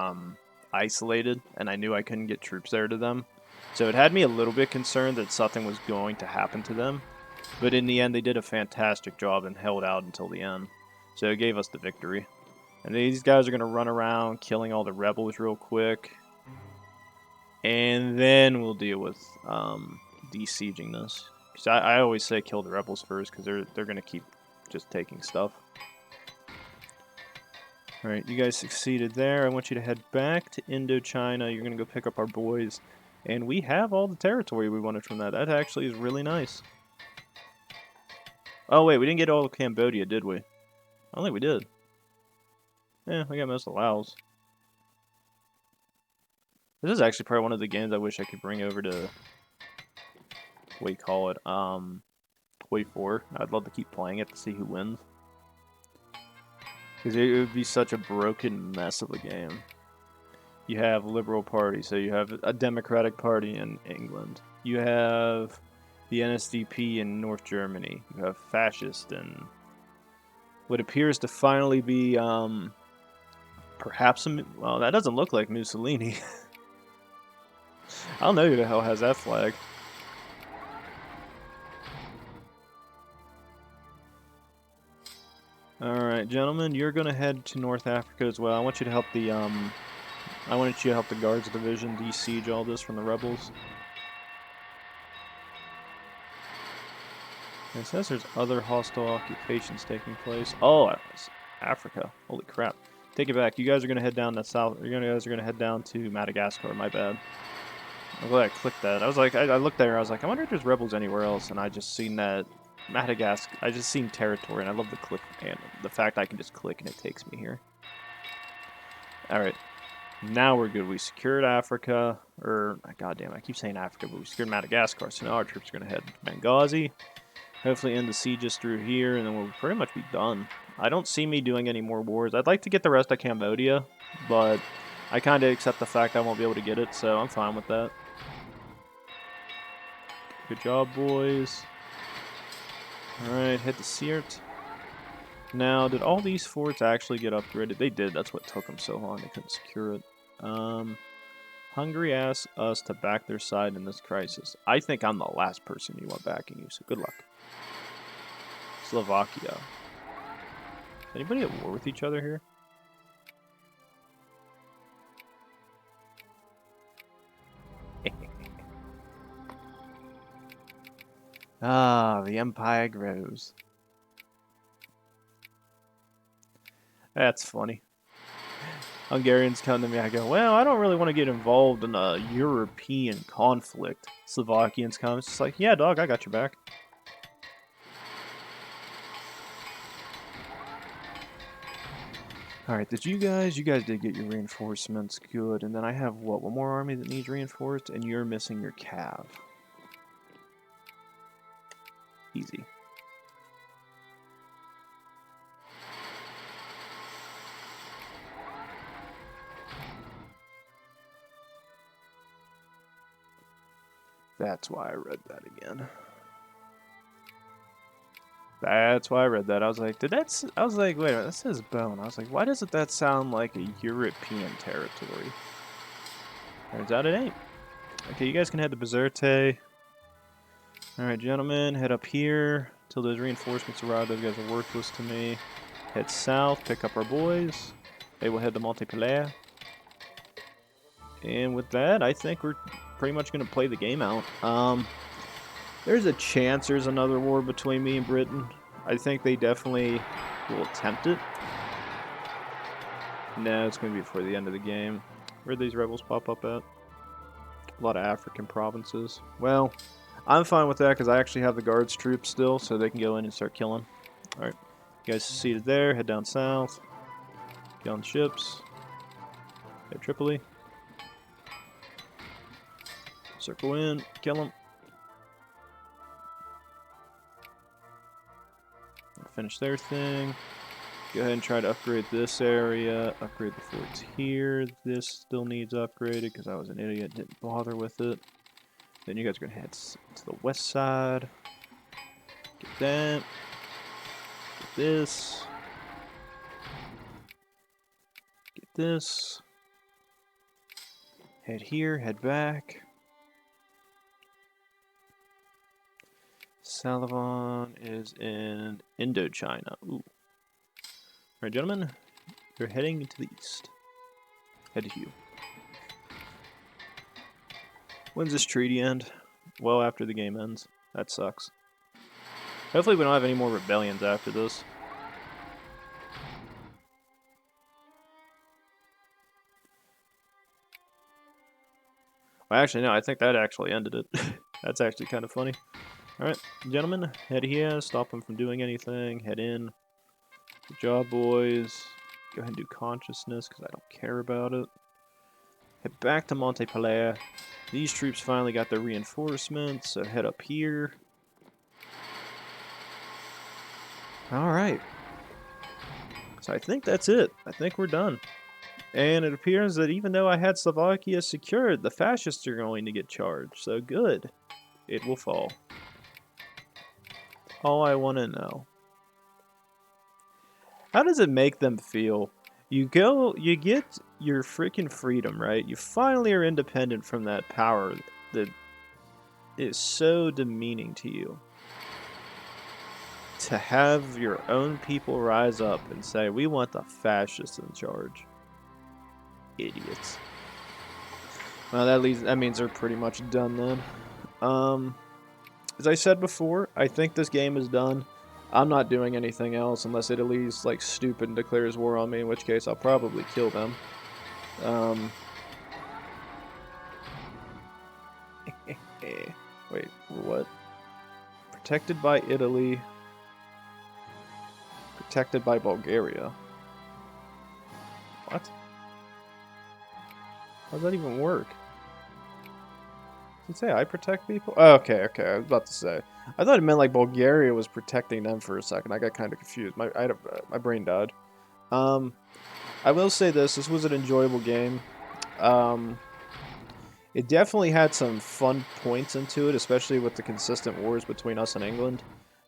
isolated, and I knew I couldn't get troops there to them. So it had me a little bit concerned that something was going to happen to them. But in the end, they did a fantastic job and held out until the end. So it gave us the victory. And these guys are going to run around killing all the rebels real quick. And then we'll deal with besieging this. Because I always say kill the rebels first, because they're going to keep just taking stuff. Alright, you guys succeeded there. I want you to head back to Indochina. You're going to go pick up our boys. And we have all the territory we wanted from that. That actually is really nice. Oh wait, we didn't get all of Cambodia, did we? I don't think we did. Yeah, we got most of Laos. This is actually probably one of the games I wish I could bring over to, what do you call it, Toy 4. I'd love to keep playing it to see who wins. Because it would be such a broken mess of a game. You have Liberal Party, so you have a Democratic Party in England. You have the NSDP in North Germany. You have Fascist and what appears to finally be, perhaps well, that doesn't look like Mussolini. I don't know who the hell has that flag. Alright, gentlemen, you're gonna head to North Africa as well. I want you to help the Guards Division de-siege all this from the rebels. It says there's other hostile occupations taking place. Oh, it's Africa. Holy crap. Take it back. You guys are going to head down to south. You guys are going to head down to Madagascar. My bad. I'm glad I clicked that. I was like, I looked there. I was like, I wonder if there's rebels anywhere else. And I just seen that Madagascar. I just seen territory, and I love the fact I can just click and it takes me here. All right. Now we're good. We secured Africa, or goddamn, I keep saying Africa, but we secured Madagascar. So now our troops are gonna head to Benghazi. Hopefully end the sieges through here, and then we'll pretty much be done. I don't see me doing any more wars. I'd like to get the rest of Cambodia, but I kind of accept the fact I won't be able to get it, so I'm fine with that. Good job, boys. Alright, hit the Sirt. Now, did all these forts actually get upgraded? They did. That's what took them so long. They couldn't secure it. Hungary asked us to back their side in this crisis. I think I'm the last person you want backing you, so good luck. Slovakia. Anybody at war with each other here? Ah, the empire grows. That's funny. Hungarians come to me, I go, well, I don't really want to get involved in a European conflict. Slovakians come, it's just like, yeah, dog, I got your back. Alright, you guys did get your reinforcements, good. And then I have, what, one more army that needs reinforced? And you're missing your cav. Easy. That's why I read that again. That's why I read that. I was like, I was like, wait a minute, that says bone. I was like, why doesn't that sound like a European territory? Turns out it ain't. Okay, you guys can head to Bizerte. Alright, gentlemen, head up here till those reinforcements arrive. Those guys are worthless to me. Head south, pick up our boys. They will head to Montpellier. And with that, I think we're pretty much going to play the game out. There's a chance there's another war between me and Britain. I think they definitely will attempt it. No, it's going to be before the end of the game. Where'd these rebels pop up at? A lot of African provinces. Well, I'm fine with that because I actually have the guards troops still, so they can go in and start killing. Alright, you guys seated there, head down south. Get on ships. Head Tripoli. Circle in, kill them. Finish their thing. Go ahead and try to upgrade this area. Upgrade the forts here. This still needs upgraded because I was an idiot, didn't bother with it. Then you guys are going to head to the west side. Get that. Get this. Get this. Head here, head back. Salavon is in Indochina. Ooh. Alright, gentlemen. You're heading to the east. Head to you. When's this treaty end? Well, after the game ends. That sucks. Hopefully we don't have any more rebellions after this. Well, actually, no, I think that actually ended it. That's actually kind of funny. Alright, gentlemen, head here, stop them from doing anything, head in. Good job, boys. Go ahead and do consciousness, because I don't care about it. Head back to Montpellier. These troops finally got their reinforcements, so head up here. Alright. So I think that's it. I think we're done. And it appears that even though I had Slovakia secured, the fascists are going to get charged. So good. It will fall. All I want to know. How does it make them feel? You get your freaking freedom, right? You finally are independent from that power that is so demeaning to you. To have your own people rise up and say, we want the fascists in charge. Idiots. Well, that means they're pretty much done then. As I said before, I think this game is done. I'm not doing anything else unless Italy's like stupid and declares war on me, in which case I'll probably kill them. Wait, what? Protected by Italy. Protected by Bulgaria. What? How does that even work? Did it say I protect people? Oh, okay, okay. I was about to say. I thought it meant like Bulgaria was protecting them for a second. I got kind of confused. My brain died. I will say this. This was an enjoyable game. Um, it definitely had some fun points into it, especially with the consistent wars between us and England.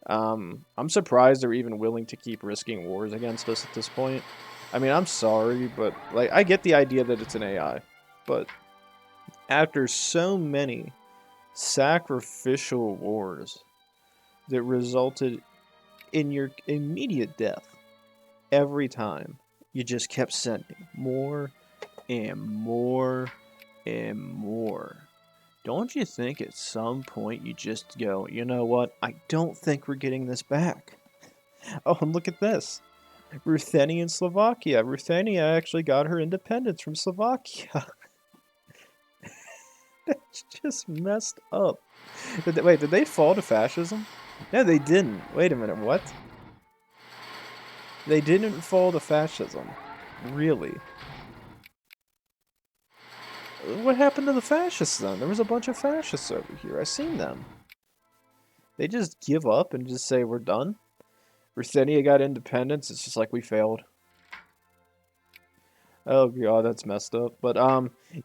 I'm surprised they're even willing to keep risking wars against us at this point. I mean, I'm sorry, but like I get the idea that it's an AI, but after so many sacrificial wars that resulted in your immediate death every time, you just kept sending more and more and more. Don't you think at some point you just go, you know what? I don't think we're getting this back. Oh, and look at this. Ruthenia and Slovakia. Ruthenia actually got her independence from Slovakia. That's just messed up. Wait, did they fall to fascism? No, they didn't. Wait a minute, what? They didn't fall to fascism. Really? What happened to the fascists then? There was a bunch of fascists over here. I seen them. They just give up and just say we're done? Ruthenia got independence. It's just like we failed. Oh god, that's messed up. But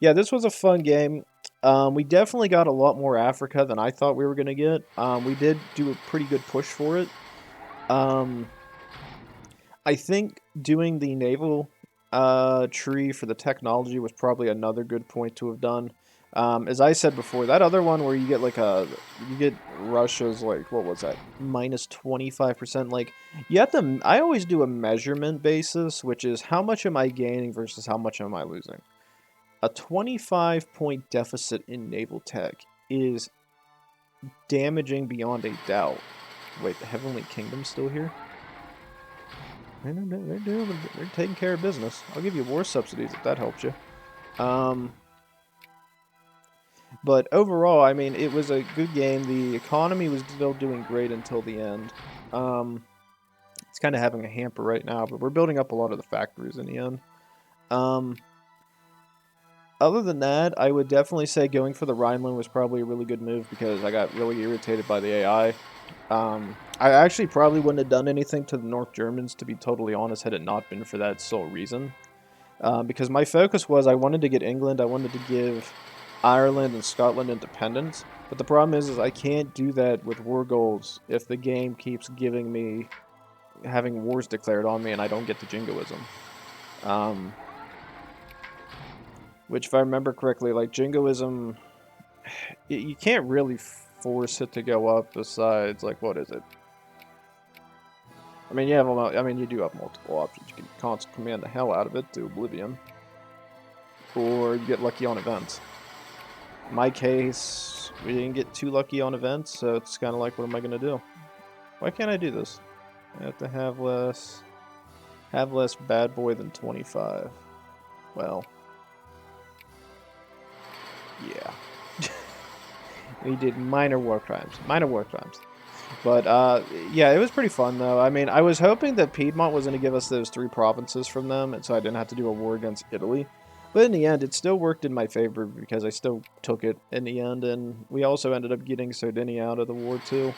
yeah, this was a fun game. We definitely got a lot more Africa than I thought we were gonna get. We did do a pretty good push for it. I think doing the naval tree for the technology was probably another good point to have done. As I said before, that other one where you get like you get Russia's like, what was that, minus 25%, like, you have to, I always do a measurement basis, which is how much am I gaining versus how much am I losing. A 25-point deficit in naval tech is damaging beyond a doubt. Wait, the Heavenly Kingdom's still here? They're taking care of business. I'll give you war subsidies if that helps you. But overall, I mean, it was a good game. The economy was still doing great until the end. It's kind of having a hamper right now, but we're building up a lot of the factories in the end. Other than that, I would definitely say going for the Rhineland was probably a really good move because I got really irritated by the AI. I actually probably wouldn't have done anything to the North Germans, to be totally honest, had it not been for that sole reason. Because my focus was I wanted to get England, I wanted to give Ireland and Scotland independence, but the problem is I can't do that with war goals if the game keeps giving me, having wars declared on me and I don't get the jingoism. Which, if I remember correctly, like, jingoism, you can't really force it to go up besides, like, what is it? I mean, you do have multiple options. You can constant command the hell out of it to oblivion. Or you get lucky on events. In my case, we didn't get too lucky on events, so it's kind of like, what am I going to do? Why can't I do this? I have to have less bad boy than 25. Well, yeah. We did minor war crimes. But, yeah, it was pretty fun, though. I mean, I was hoping that Piedmont was going to give us those 3 provinces from them, and so I didn't have to do a war against Italy. But in the end, it still worked in my favor because I still took it in the end, and we also ended up getting Sardinia out of the war, too.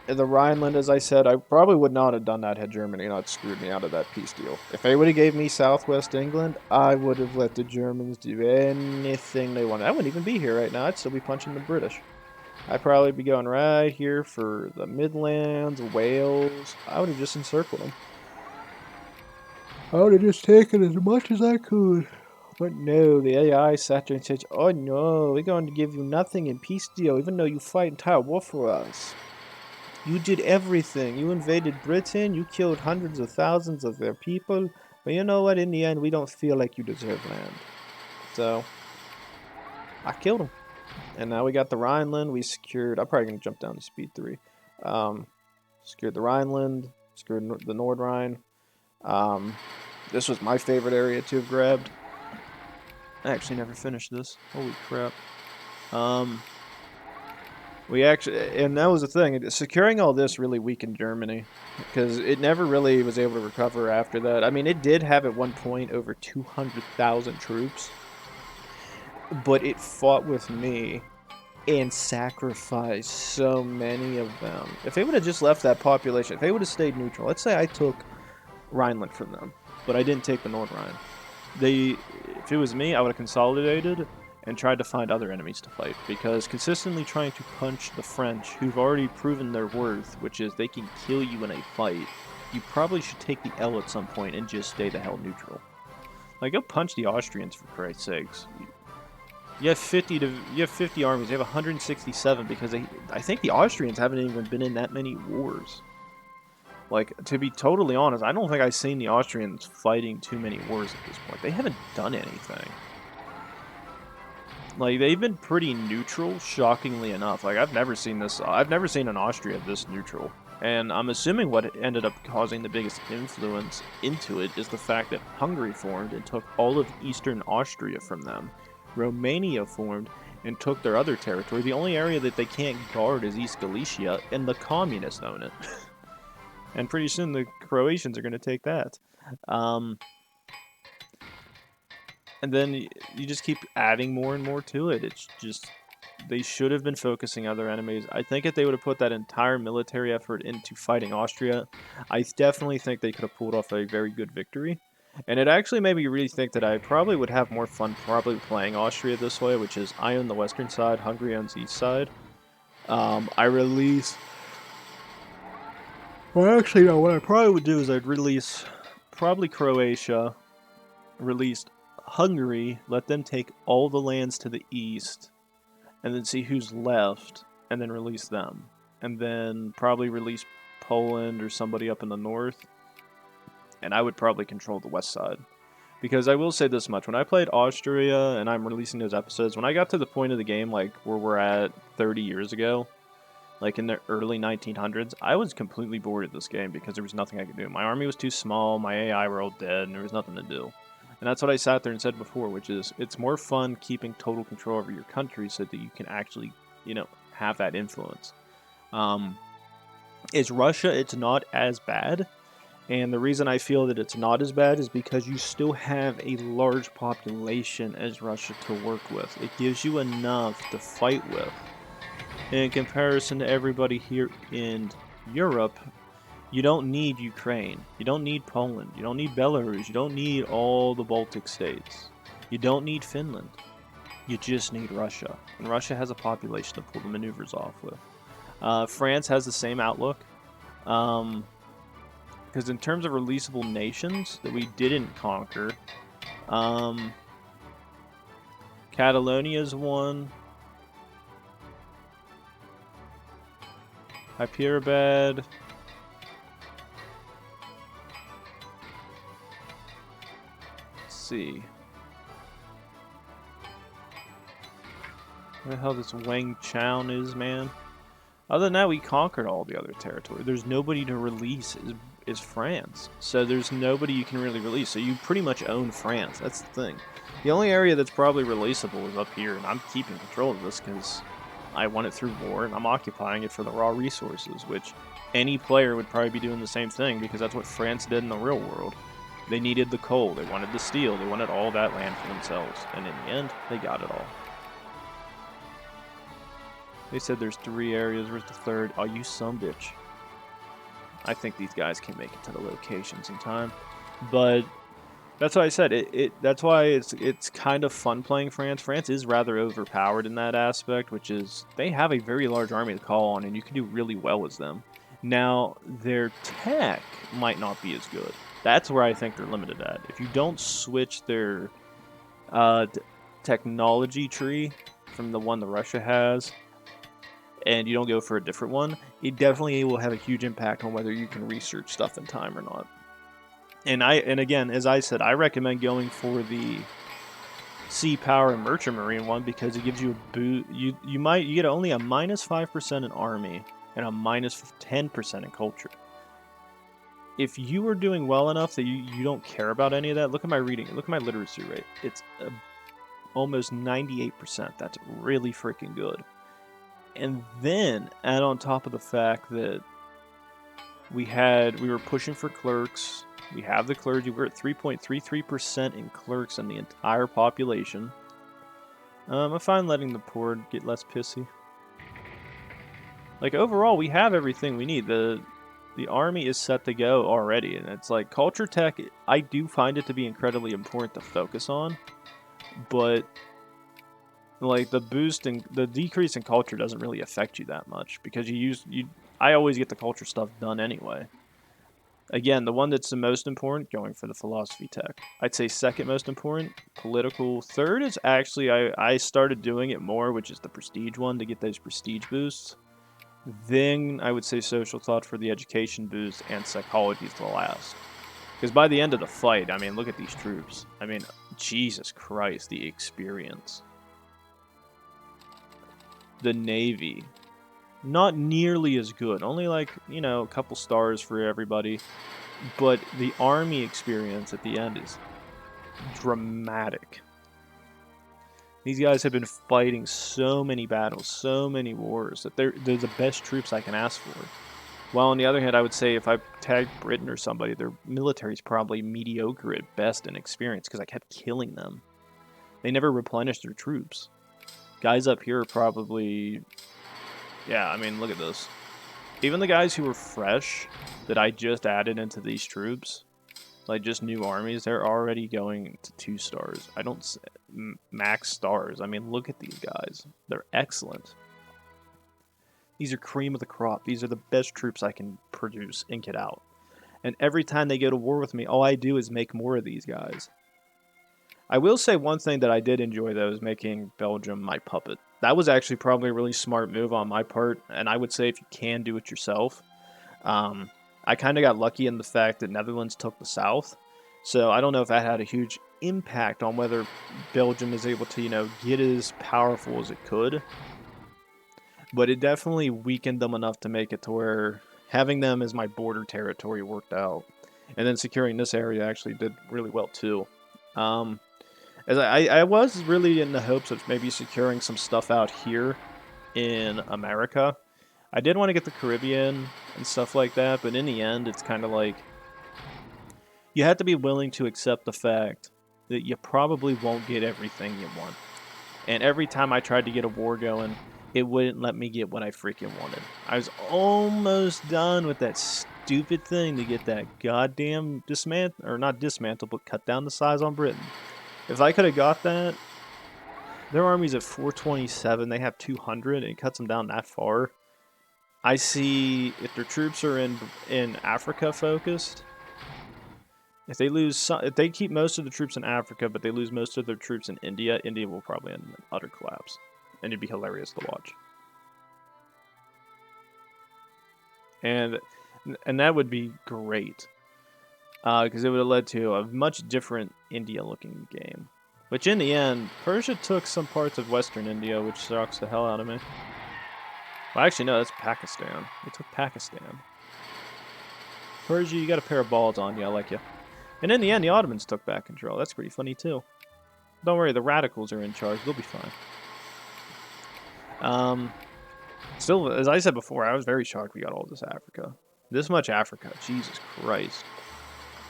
The Rhineland, as I said, I probably would not have done that had Germany not screwed me out of that peace deal. If they would have gave me Southwest England, I would have let the Germans do anything they wanted. I wouldn't even be here right now. I'd still be punching the British. I'd probably be going right here for the Midlands, Wales. I would have just encircled them. I would have just taken as much as I could. But no, the AI sat there and said, oh no, we're going to give you nothing in peace deal, even though you fight entire war for us. You did everything. You invaded Britain, you killed hundreds of thousands of their people, but you know what, in the end, we don't feel like you deserve land. So, I killed them. And now we got the Rhineland, we secured, I'm probably going to jump down to speed 3. Secured the Rhineland, secured the Nordrhein. This was my favorite area to have grabbed. I actually never finished this. Holy crap. We actually, and that was the thing. Securing all this really weakened Germany because it never really was able to recover after that. I mean, it did have at one point over 200,000 troops, but it fought with me and sacrificed so many of them. If they would have just left that population, if they would have stayed neutral, let's say I took Rhineland from them, but I didn't take the North Rhine. If it was me, I would have consolidated and tried to find other enemies to fight, because consistently trying to punch the French, who've already proven their worth, which is they can kill you in a fight, you probably should take the L at some point and just stay the hell neutral. Like, go punch the Austrians, for Christ's sakes. You have 50 armies. You have 167 because I think the Austrians haven't even been in that many wars. Like, to be totally honest, I don't think I've seen the Austrians fighting too many wars at this point. They haven't done anything. Like, they've been pretty neutral, shockingly enough. Like, I've never seen an Austria this neutral. And I'm assuming what ended up causing the biggest influence into it is the fact that Hungary formed and took all of Eastern Austria from them. Romania formed and took their other territory. The only area that they can't guard is East Galicia, and the communists own it. And pretty soon the Croatians are going to take that. And then you just keep adding more and more to it. It's just, they should have been focusing other enemies. I think if they would have put that entire military effort into fighting Austria, I definitely think they could have pulled off a very good victory. And it actually made me really think that I probably would have more fun probably playing Austria this way, which is I own the western side, Hungary owns the east side. I release... Well, actually, no, what I probably would do is I'd release probably Croatia, release Hungary, let them take all the lands to the east, and then see who's left, and then release them. And then probably release Poland or somebody up in the north. And I would probably control the west side. Because I will say this much, when I played Austria, and I'm releasing those episodes, when I got to the point of the game, like, where we're at 30 years ago, like in the early 1900s, I was completely bored of this game because there was nothing I could do. My army was too small, my AI were all dead, and there was nothing to do. And that's what I sat there and said before, which is, it's more fun keeping total control over your country so that you can actually, have that influence. Is Russia, it's not as bad. And the reason I feel that it's not as bad is because you still have a large population as Russia to work with. It gives you enough to fight with. In comparison to everybody here in Europe, you don't need Ukraine. You don't need Poland. You don't need Belarus. You don't need all the Baltic states. You don't need Finland. You just need Russia. And Russia has a population to pull the maneuvers off with. France has the same outlook. Because in terms of releasable nations that we didn't conquer, Catalonia's one. Hyderabad. Let's see. Where the hell this Wang Chown is, man? Other than that, we conquered all the other territory. There's nobody to release is France. So there's nobody you can really release. So you pretty much own France. That's the thing. The only area that's probably releasable is up here, and I'm keeping control of this because I won it through war, and I'm occupying it for the raw resources, which any player would probably be doing the same thing because that's what France did in the real world. They needed the coal, they wanted the steel, they wanted all that land for themselves, and in the end, they got it all. They said there's 3 areas, where's the third? Oh, you some bitch. I think these guys can make it to the locations in time, but that's why I said that's why it's kind of fun playing France. France is rather overpowered in that aspect, which is they have a very large army to call on, and you can do really well as them. Now, their tech might not be as good. That's where I think they're limited at. If you don't switch their technology tree from the one that Russia has, and you don't go for a different one, it definitely will have a huge impact on whether you can research stuff in time or not. And again, as I said, I recommend going for the Sea Power and Merchant Marine one because it gives you a boost. You get only a -5% in army and a -10% in culture. If you are doing well enough that you don't care about any of that, look at my reading, look at my literacy rate. It's almost 98%. That's really freaking good. And then add on top of the fact that we were pushing for clerks. We have the clergy. We're at 3.33% in clerks in the entire population. I find letting the poor get less pissy. Like, overall, we have everything we need. The army is set to go already, and it's like culture tech. I do find it to be incredibly important to focus on, but like the decrease in culture doesn't really affect you that much because I always get the culture stuff done anyway. Again, the one that's the most important, going for the philosophy tech. I'd say second most important, political. Third is actually I started doing it more, which is the prestige one to get those prestige boosts. Then I would say social thought for the education boost, and psychology is the last. Because by the end of the fight, I mean, look at these troops. I mean, Jesus Christ, the experience. The Navy. Not nearly as good. Only like, a couple stars for everybody. But the Army experience at the end is dramatic. These guys have been fighting so many battles, so many wars, that they're the best troops I can ask for. While on the other hand, I would say if I tagged Britain or somebody, their military is probably mediocre at best in experience because I kept killing them. They never replenished their troops. Guys up here are probably... Yeah, I mean, look at this. Even the guys who were fresh that I just added into these troops, like just new armies, they're already going to 2 stars. I don't max stars. I mean, look at these guys. They're excellent. These are cream of the crop. These are the best troops I can produce and get out. And every time they go to war with me, all I do is make more of these guys. I will say one thing that I did enjoy, though, is making Belgium my puppet. That was actually probably a really smart move on my part, and I would say if you can do it yourself. I kind of got lucky in the fact that Netherlands took the south, so I don't know if that had a huge impact on whether Belgium is able to, get as powerful as it could. But it definitely weakened them enough to make it to where having them as my border territory worked out. And then securing this area actually did really well, too. As I was really in the hopes of maybe securing some stuff out here in America. I did want to get the Caribbean and stuff like that, but in the end, it's kind of like you have to be willing to accept the fact that you probably won't get everything you want. And every time I tried to get a war going, it wouldn't let me get what I freaking wanted. I was almost done with that stupid thing to get that goddamn not dismantle, but cut down the size on Britain. If I could have got that, their army's at 427, they have 200, and it cuts them down that far. I see if their troops are in Africa focused, if they keep most of the troops in Africa, but they lose most of their troops in India, India will probably end in utter collapse. And it'd be hilarious to watch. And that would be great. Because it would have led to a much different India-looking game. Which in the end, Persia took some parts of Western India, which sucks the hell out of me. Well, actually, no, that's Pakistan. They took Pakistan. Persia, you got a pair of balls on you, I like you. And in the end, the Ottomans took back control. That's pretty funny, too. Don't worry, the radicals are in charge. They'll be fine. Still, as I said before, I was very shocked we got all this Africa. This much Africa, Jesus Christ.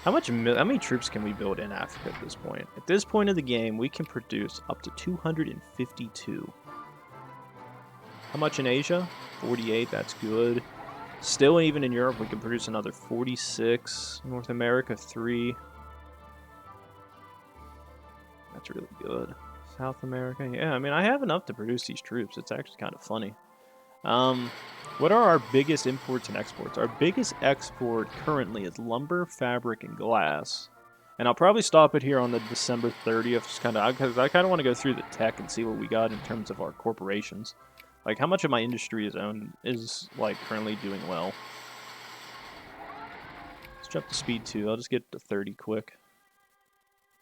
How many troops can we build in Africa at this point? At this point of the game, we can produce up to 252. How much in Asia? 48, that's good. Still, even in Europe, we can produce another 46. North America, 3. That's really good. South America, yeah, I mean, I have enough to produce these troops. It's actually kind of funny. What are our biggest imports and exports? Our biggest export currently is lumber, fabric, and glass. And I'll probably stop it here on the December 30th, because I kind of want to go through the tech and see what we got in terms of our corporations. Like, how much of my industry is like currently doing well. Let's jump to speed 2. I'll just get to 30 quick.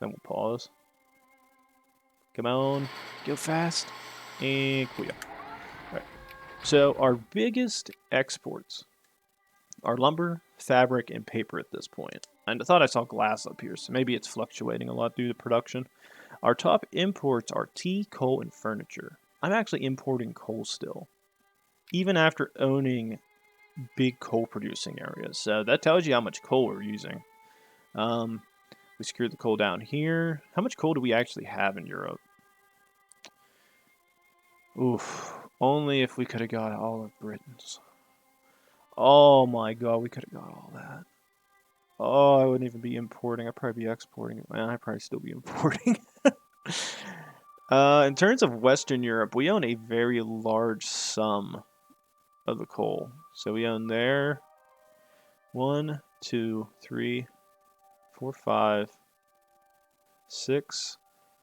Then we'll pause. Come on, go fast. And clear. Alright. So our biggest exports are lumber, fabric, and paper at this point. And I thought I saw glass up here, so maybe it's fluctuating a lot due to production. Our top imports are tea, coal, and furniture. I'm actually importing coal still. even after owning big coal producing areas. So that tells you how much coal we're using. We secured the coal down here. How much coal do we actually have in Europe? Oof. Only if we could have got all of Britain's. Oh my god, we could have got all that. Oh, I wouldn't even be importing. I'd probably be exporting. Man, I'd probably still be importing. In terms of Western Europe, we own a very large sum of the coal. So we own there 1, 2, 3, 4, 5, 6,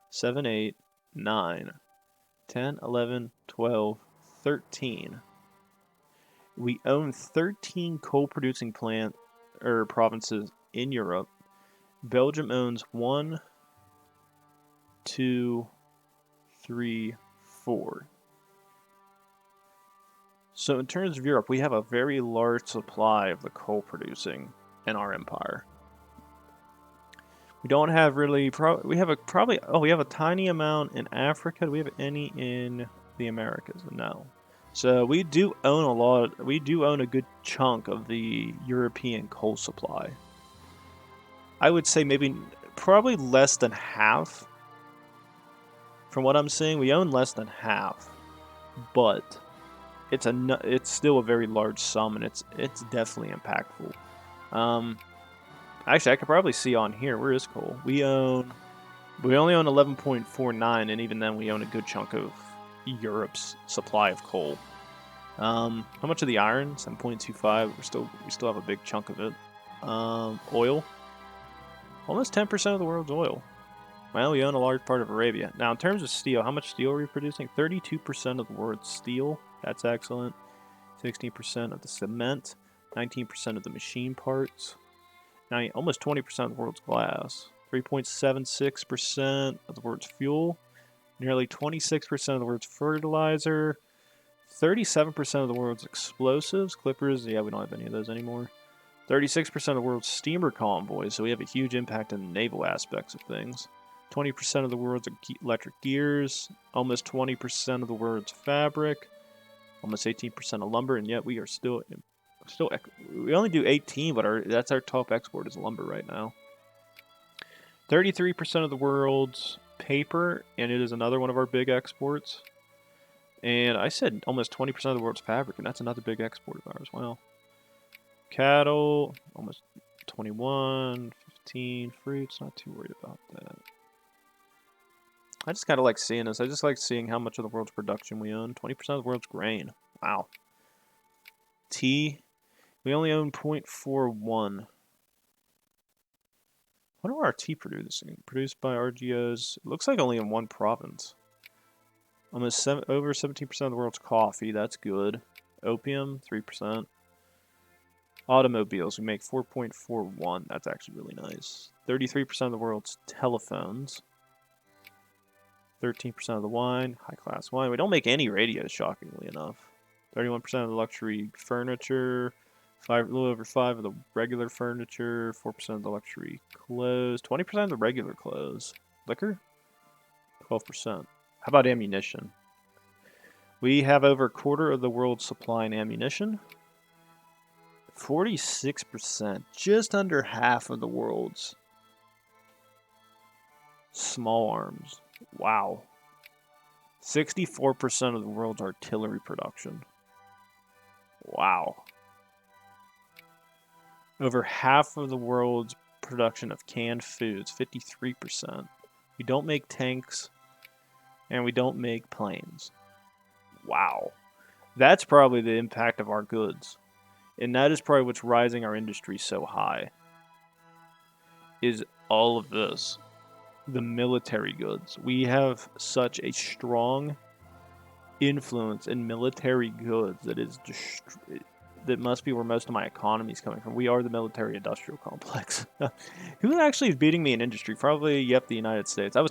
7, 8, 9, 10, 11, 12, 13. We own 13 coal producing provinces in Europe. Belgium owns 1, 2, 3, 4. So in terms of Europe, we have a very large supply of the coal producing in our empire. We don't have really. We have a tiny amount in Africa. Do we have any in the Americas? No. So we do own a lot. We do own a good chunk of the European coal supply. I would say probably less than half. From what I'm seeing, we own less than half, but it's still a very large sum, and it's definitely impactful. Actually, I could probably see on here, where is coal? We only own 11.49, and even then we own a good chunk of Europe's supply of coal. How much of the iron? 7.25. We still have a big chunk of it. Oil. Almost 10% of the world's oil. Well, we own a large part of Arabia. Now, in terms of steel, how much steel are we producing? 32% of the world's steel. That's excellent. 16% of the cement. 19% of the machine parts. Now, almost 20% of the world's glass, 3.76% of the world's fuel, nearly 26% of the world's fertilizer, 37% of the world's explosives, clippers, yeah, we don't have any of those anymore, 36% of the world's steamer convoys, so we have a huge impact in the naval aspects of things, 20% of the world's electric gears, almost 20% of the world's fabric, almost 18% of lumber, and yet we are still we only do 18, but that's our top export is lumber right now. 33% of the world's paper, and it is another one of our big exports. And I said almost 20% of the world's fabric, and that's another big export of ours. Wow. Cattle, almost 21, 15, fruits, not too worried about that. I just kind of like seeing this. I just like seeing how much of the world's production we own. 20% of the world's grain. Wow. Tea. We only own 0.41. What are our tea producing? Produced by RGOs. It looks like only in one province. Almost over 17% of the world's coffee. That's good. Opium, 3%. Automobiles, we make 4.41. That's actually really nice. 33% of the world's telephones. 13% of the wine, high-class wine. We don't make any radios, shockingly enough. 31% of the luxury furniture. A little over 5% of the regular furniture, 4% of the luxury clothes, 20% of the regular clothes. Liquor? 12%. How about ammunition? We have over a quarter of the world's supply in ammunition. 46%, just under half of the world's small arms. Wow. 64% of the world's artillery production. Wow. Over half of the world's production of canned foods, 53%. We don't make tanks, and we don't make planes. Wow. That's probably the impact of our goods. And that is probably what's rising our industry so high. Is all of this. The military goods. We have such a strong influence in military goods that must be where most of my economy is coming from. We are the military-industrial complex. Who actually is beating me in industry? Probably, yep, the United States. I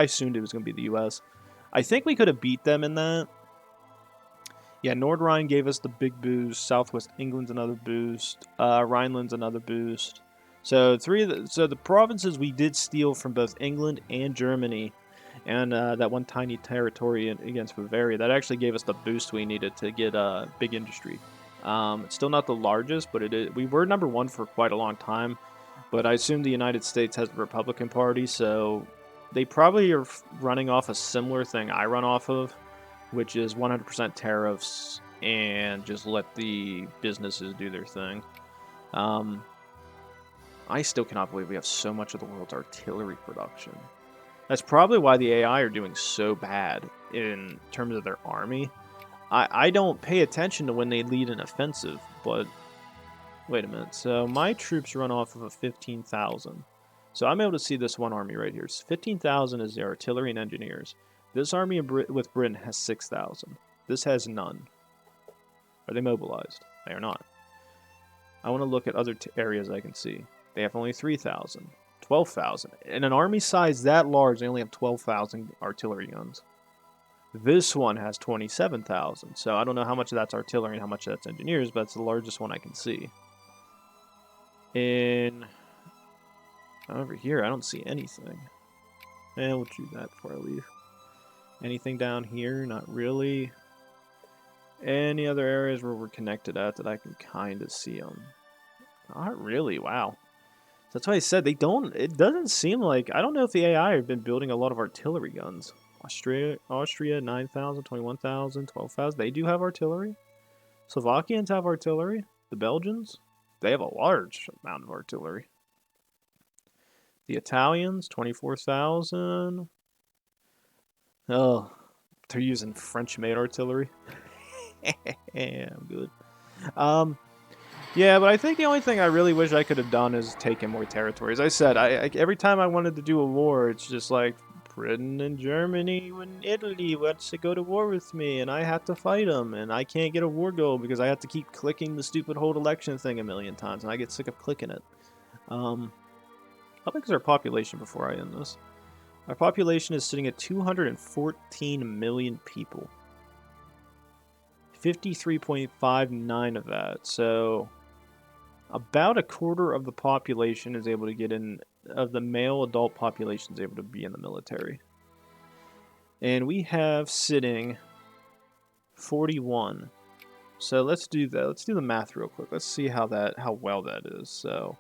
assumed it was going to be the U.S. I think we could have beat them in that. Yeah, Nordrhein gave us the big boost. Southwest England's another boost. Rhineland's another boost. So the provinces we did steal from both England and Germany, and that one tiny territory against Bavaria, that actually gave us the boost we needed to get big industry. It's still not the largest, but we were number one for quite a long time. But I assume the United States has the Republican Party, so they probably are running off a similar thing I run off of, which is 100% tariffs and just let the businesses do their thing. I still cannot believe we have so much of the world's artillery production. That's probably why the AI are doing so bad in terms of their army. I don't pay attention to when they lead an offensive, but wait a minute. So my troops run off of a 15,000. So I'm able to see this one army right here. 15,000 is the artillery and engineers. This army with Britain has 6,000. This has none. Are they mobilized? They are not. I want to look at other areas I can see. They have only 3,000. 12,000. In an army size that large, they only have 12,000 artillery guns. This one has 27,000. So I don't know how much of that's artillery and how much of that's engineers, but it's the largest one I can see. Over here, I don't see anything. We'll do that before I leave. Anything down here? Not really. Any other areas where we're connected at that I can kind of see them? Not really. Wow. That's why I said they don't. It doesn't seem like. I don't know if the AI have been building a lot of artillery guns. Austria 9,000, 21,000, 12,000. They do have artillery. Slovakians have artillery. The Belgians, they have a large amount of artillery. The Italians, 24,000. Oh, they're using French-made artillery. I'm good. Yeah, but I think the only thing I really wish I could have done is taken more territories. I said, every time I wanted to do a war, it's just like Britain and Germany and Italy wants to go to war with me, and I have to fight them, and I can't get a war goal because I have to keep clicking the stupid hold election thing a million times, and I get sick of clicking it. How big is our population before I end this? Our population is sitting at 214 million people. 53.59 of that, so about a quarter of the population is able to get in, of the male adult population is able to be in the military. And we have sitting 41. So let's do that. Let's do the math real quick. Let's see how well that is. So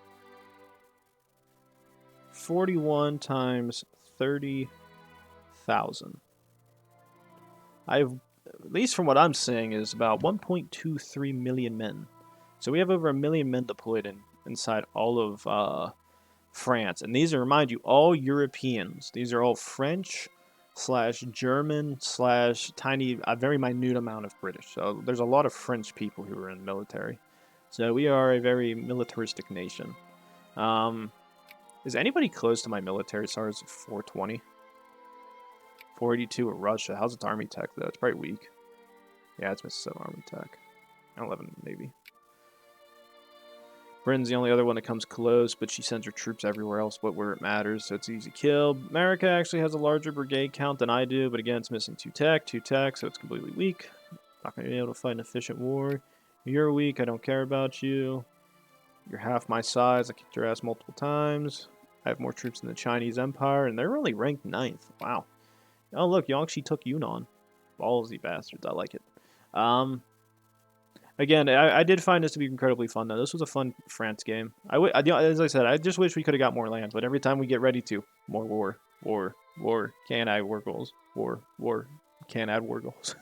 41 times 30,000. At least from what I'm seeing, is about 1.23 million men. So we have over 1 million men deployed inside all of France. And these are, remind you, all Europeans. These are all French / German / tiny, a very minute amount of British. So there's a lot of French people who are in the military. So we are a very militaristic nation. Is anybody close to my military SARS? 420. 482 at Russia. How's its army tech, though? It's probably weak. Yeah, it's missing 7 army tech. 11 Navy. Britain's the only other one that comes close, but she sends her troops everywhere else but where it matters, so it's easy kill. America actually has a larger brigade count than I do, but again, it's missing 2 tech, so it's completely weak. Not going to be able to fight an efficient war. You're weak, I don't care about you. You're half my size, I kicked your ass multiple times. I have more troops than the Chinese Empire, and they're only ranked 9th. Wow. Oh, look, Yangtze took Yunnan. Ballsy bastards, I like it. Again, I did find this to be incredibly fun, though. This was a fun France game. As I said, I just wish we could have got more land, but every time we get ready to, more war, can't add war goals, war, can't add war goals.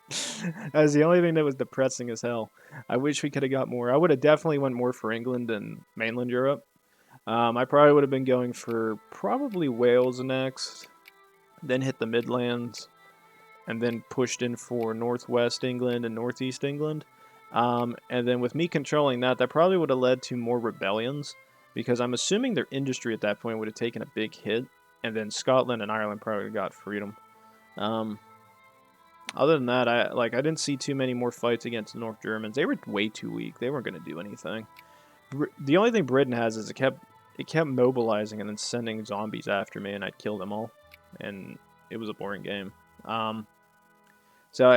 That was the only thing that was depressing as hell. I wish we could have got more. I would have definitely went more for England and mainland Europe. I probably would have been going for probably Wales next, then hit the Midlands, and then pushed in for northwest England and northeast England. And then with me controlling that probably would have led to more rebellions, because I'm assuming their industry at that point would have taken a big hit, and then Scotland and Ireland probably got freedom. Other than that, I didn't see too many more fights against the North Germans. They were way too weak. They weren't going to do anything. The only thing Britain has is it kept mobilizing and then sending zombies after me, and I'd kill them all. And it was a boring game. So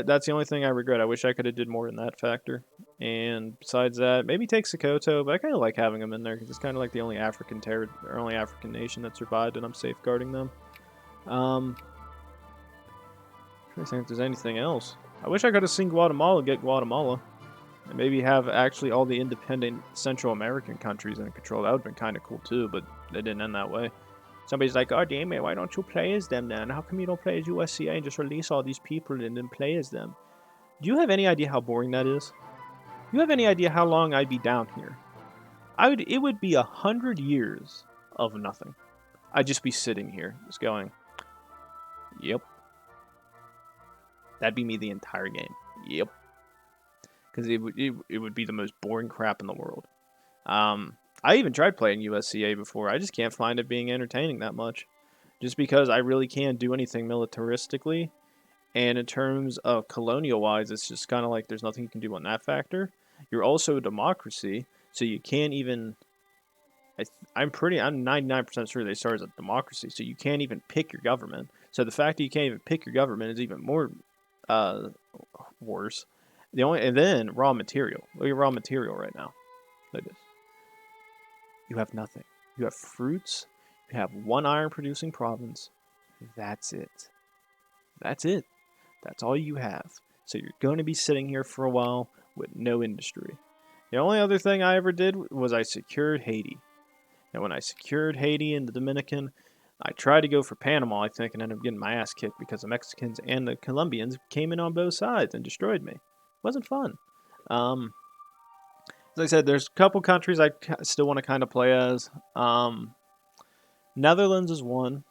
that's the only thing I regret. I wish I could have did more in that factor. And besides that, maybe take Sokoto, but I kind of like having them in there because it's kind of like the only African nation that survived, and I'm safeguarding them. Trying to think if there's anything else. I wish I could have seen Guatemala get Guatemala. And maybe have actually all the independent Central American countries in control. That would have been kind of cool too, but it didn't end that way. Somebody's like, oh, damn it, why don't you play as them then? How come you don't play as USCA and just release all these people and then play as them? Do you have any idea how boring that is? Do you have any idea how long I'd be down here? It would be 100 years of nothing. I'd just be sitting here, just going, yep. That'd be me the entire game. Yep. Because it would be the most boring crap in the world. I even tried playing USCA before. I just can't find it being entertaining that much. Just because I really can't do anything militaristically. And in terms of colonial-wise, it's just kind of like there's nothing you can do on that factor. You're also a democracy, so you can't even... I'm 99% sure they start as a democracy, so you can't even pick your government. So the fact that you can't even pick your government is even more worse. And then raw material. Look at raw material right now. Look at this. You have nothing. You have fruits. You have one iron-producing province. That's it. That's it. That's all you have. So you're going to be sitting here for a while with no industry. The only other thing I ever did was I secured Haiti. And when I secured Haiti and the Dominican, I tried to go for Panama, I think, and ended up getting my ass kicked because the Mexicans and the Colombians came in on both sides and destroyed me. It wasn't fun. As I said, there's a couple countries I still want to kind of play as. Netherlands is one.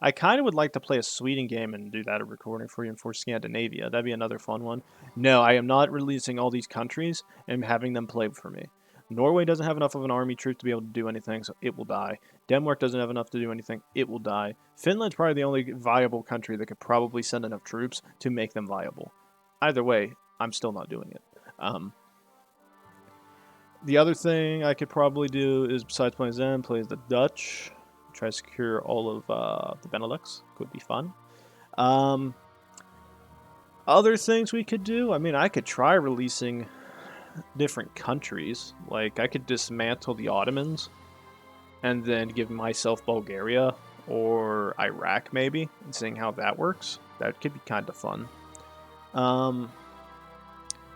I kind of would like to play a Sweden game and do that a recording for you and for Scandinavia. That'd be another fun one. No, I am not releasing all these countries and having them play for me. Norway doesn't have enough of an army troop to be able to do anything, so it will die. Denmark doesn't have enough to do anything, it will die. Finland's probably the only viable country that could probably send enough troops to make them viable. Either way, I'm still not doing it. The other thing I could probably do is, besides playing Zen, play as the Dutch. Try to secure all of the Benelux. Could be fun. Other things we could do, I mean, I could try releasing different countries. Like, I could dismantle the Ottomans and then give myself Bulgaria or Iraq, maybe, and seeing how that works. That could be kind of fun.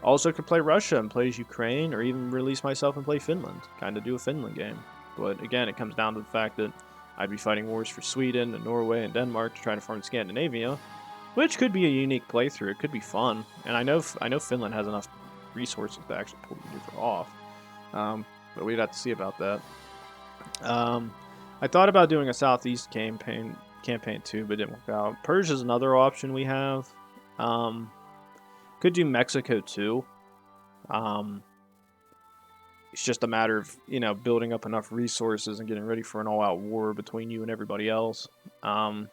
Also could play Russia and play as Ukraine, or even release myself and play Finland. Kind of do a Finland game. But again, it comes down to the fact that I'd be fighting wars for Sweden and Norway and Denmark to try to farm Scandinavia, which could be a unique playthrough. It could be fun, and I know Finland has enough resources to actually pull the maneuver off. But we'd have to see about that. I thought about doing a Southeast campaign too, but it didn't work out. Persia's another option we have. Could do Mexico too. It's just a matter of, building up enough resources and getting ready for an all-out war between you and everybody else. Because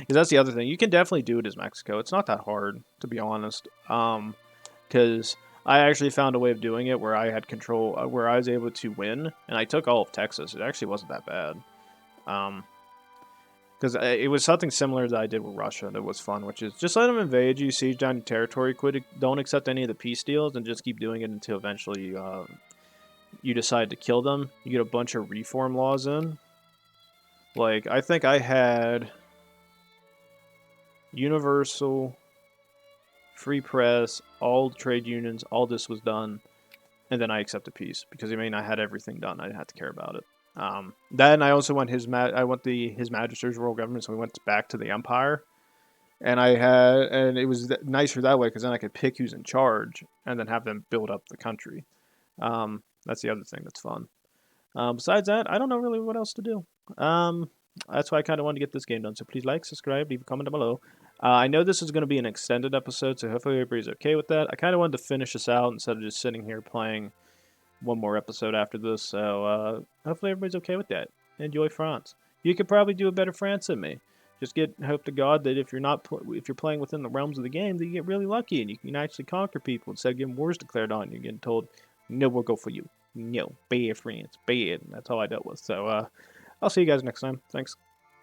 that's the other thing. You can definitely do it as Mexico. It's not that hard, to be honest. Because I actually found a way of doing it where I had control, where I was able to win, and I took all of Texas. It actually wasn't that bad. Because it was something similar that I did with Russia that was fun, which is just let them invade you, siege down your territory, don't accept any of the peace deals, and just keep doing it until eventually you decide to kill them. You get a bunch of reform laws in. Like, I think I had universal, free press, all trade unions, all this was done, and then I accepted peace, because I had everything done. I didn't have to care about it. Then I also went His Majesty's Royal Government, so we went back to the Empire, and it was nicer that way because then I could pick who's in charge and then have them build up the country. That's the other thing that's fun. Besides that, I don't know really what else to do. That's why I kind of wanted to get this game done. So please like, subscribe, leave a comment down below. I know this is going to be an extended episode, so hopefully everybody's okay with that. I kind of wanted to finish this out instead of just sitting here playing one more episode after this, so hopefully everybody's okay with that. Enjoy France. You could probably do a better France than me. Just hope to God that if you're playing within the realms of the game, that you get really lucky and you can actually conquer people instead of getting wars declared on you, getting told, no, we'll go for you. No, bad France, bad. And that's all I dealt with. So I'll see you guys next time. Thanks.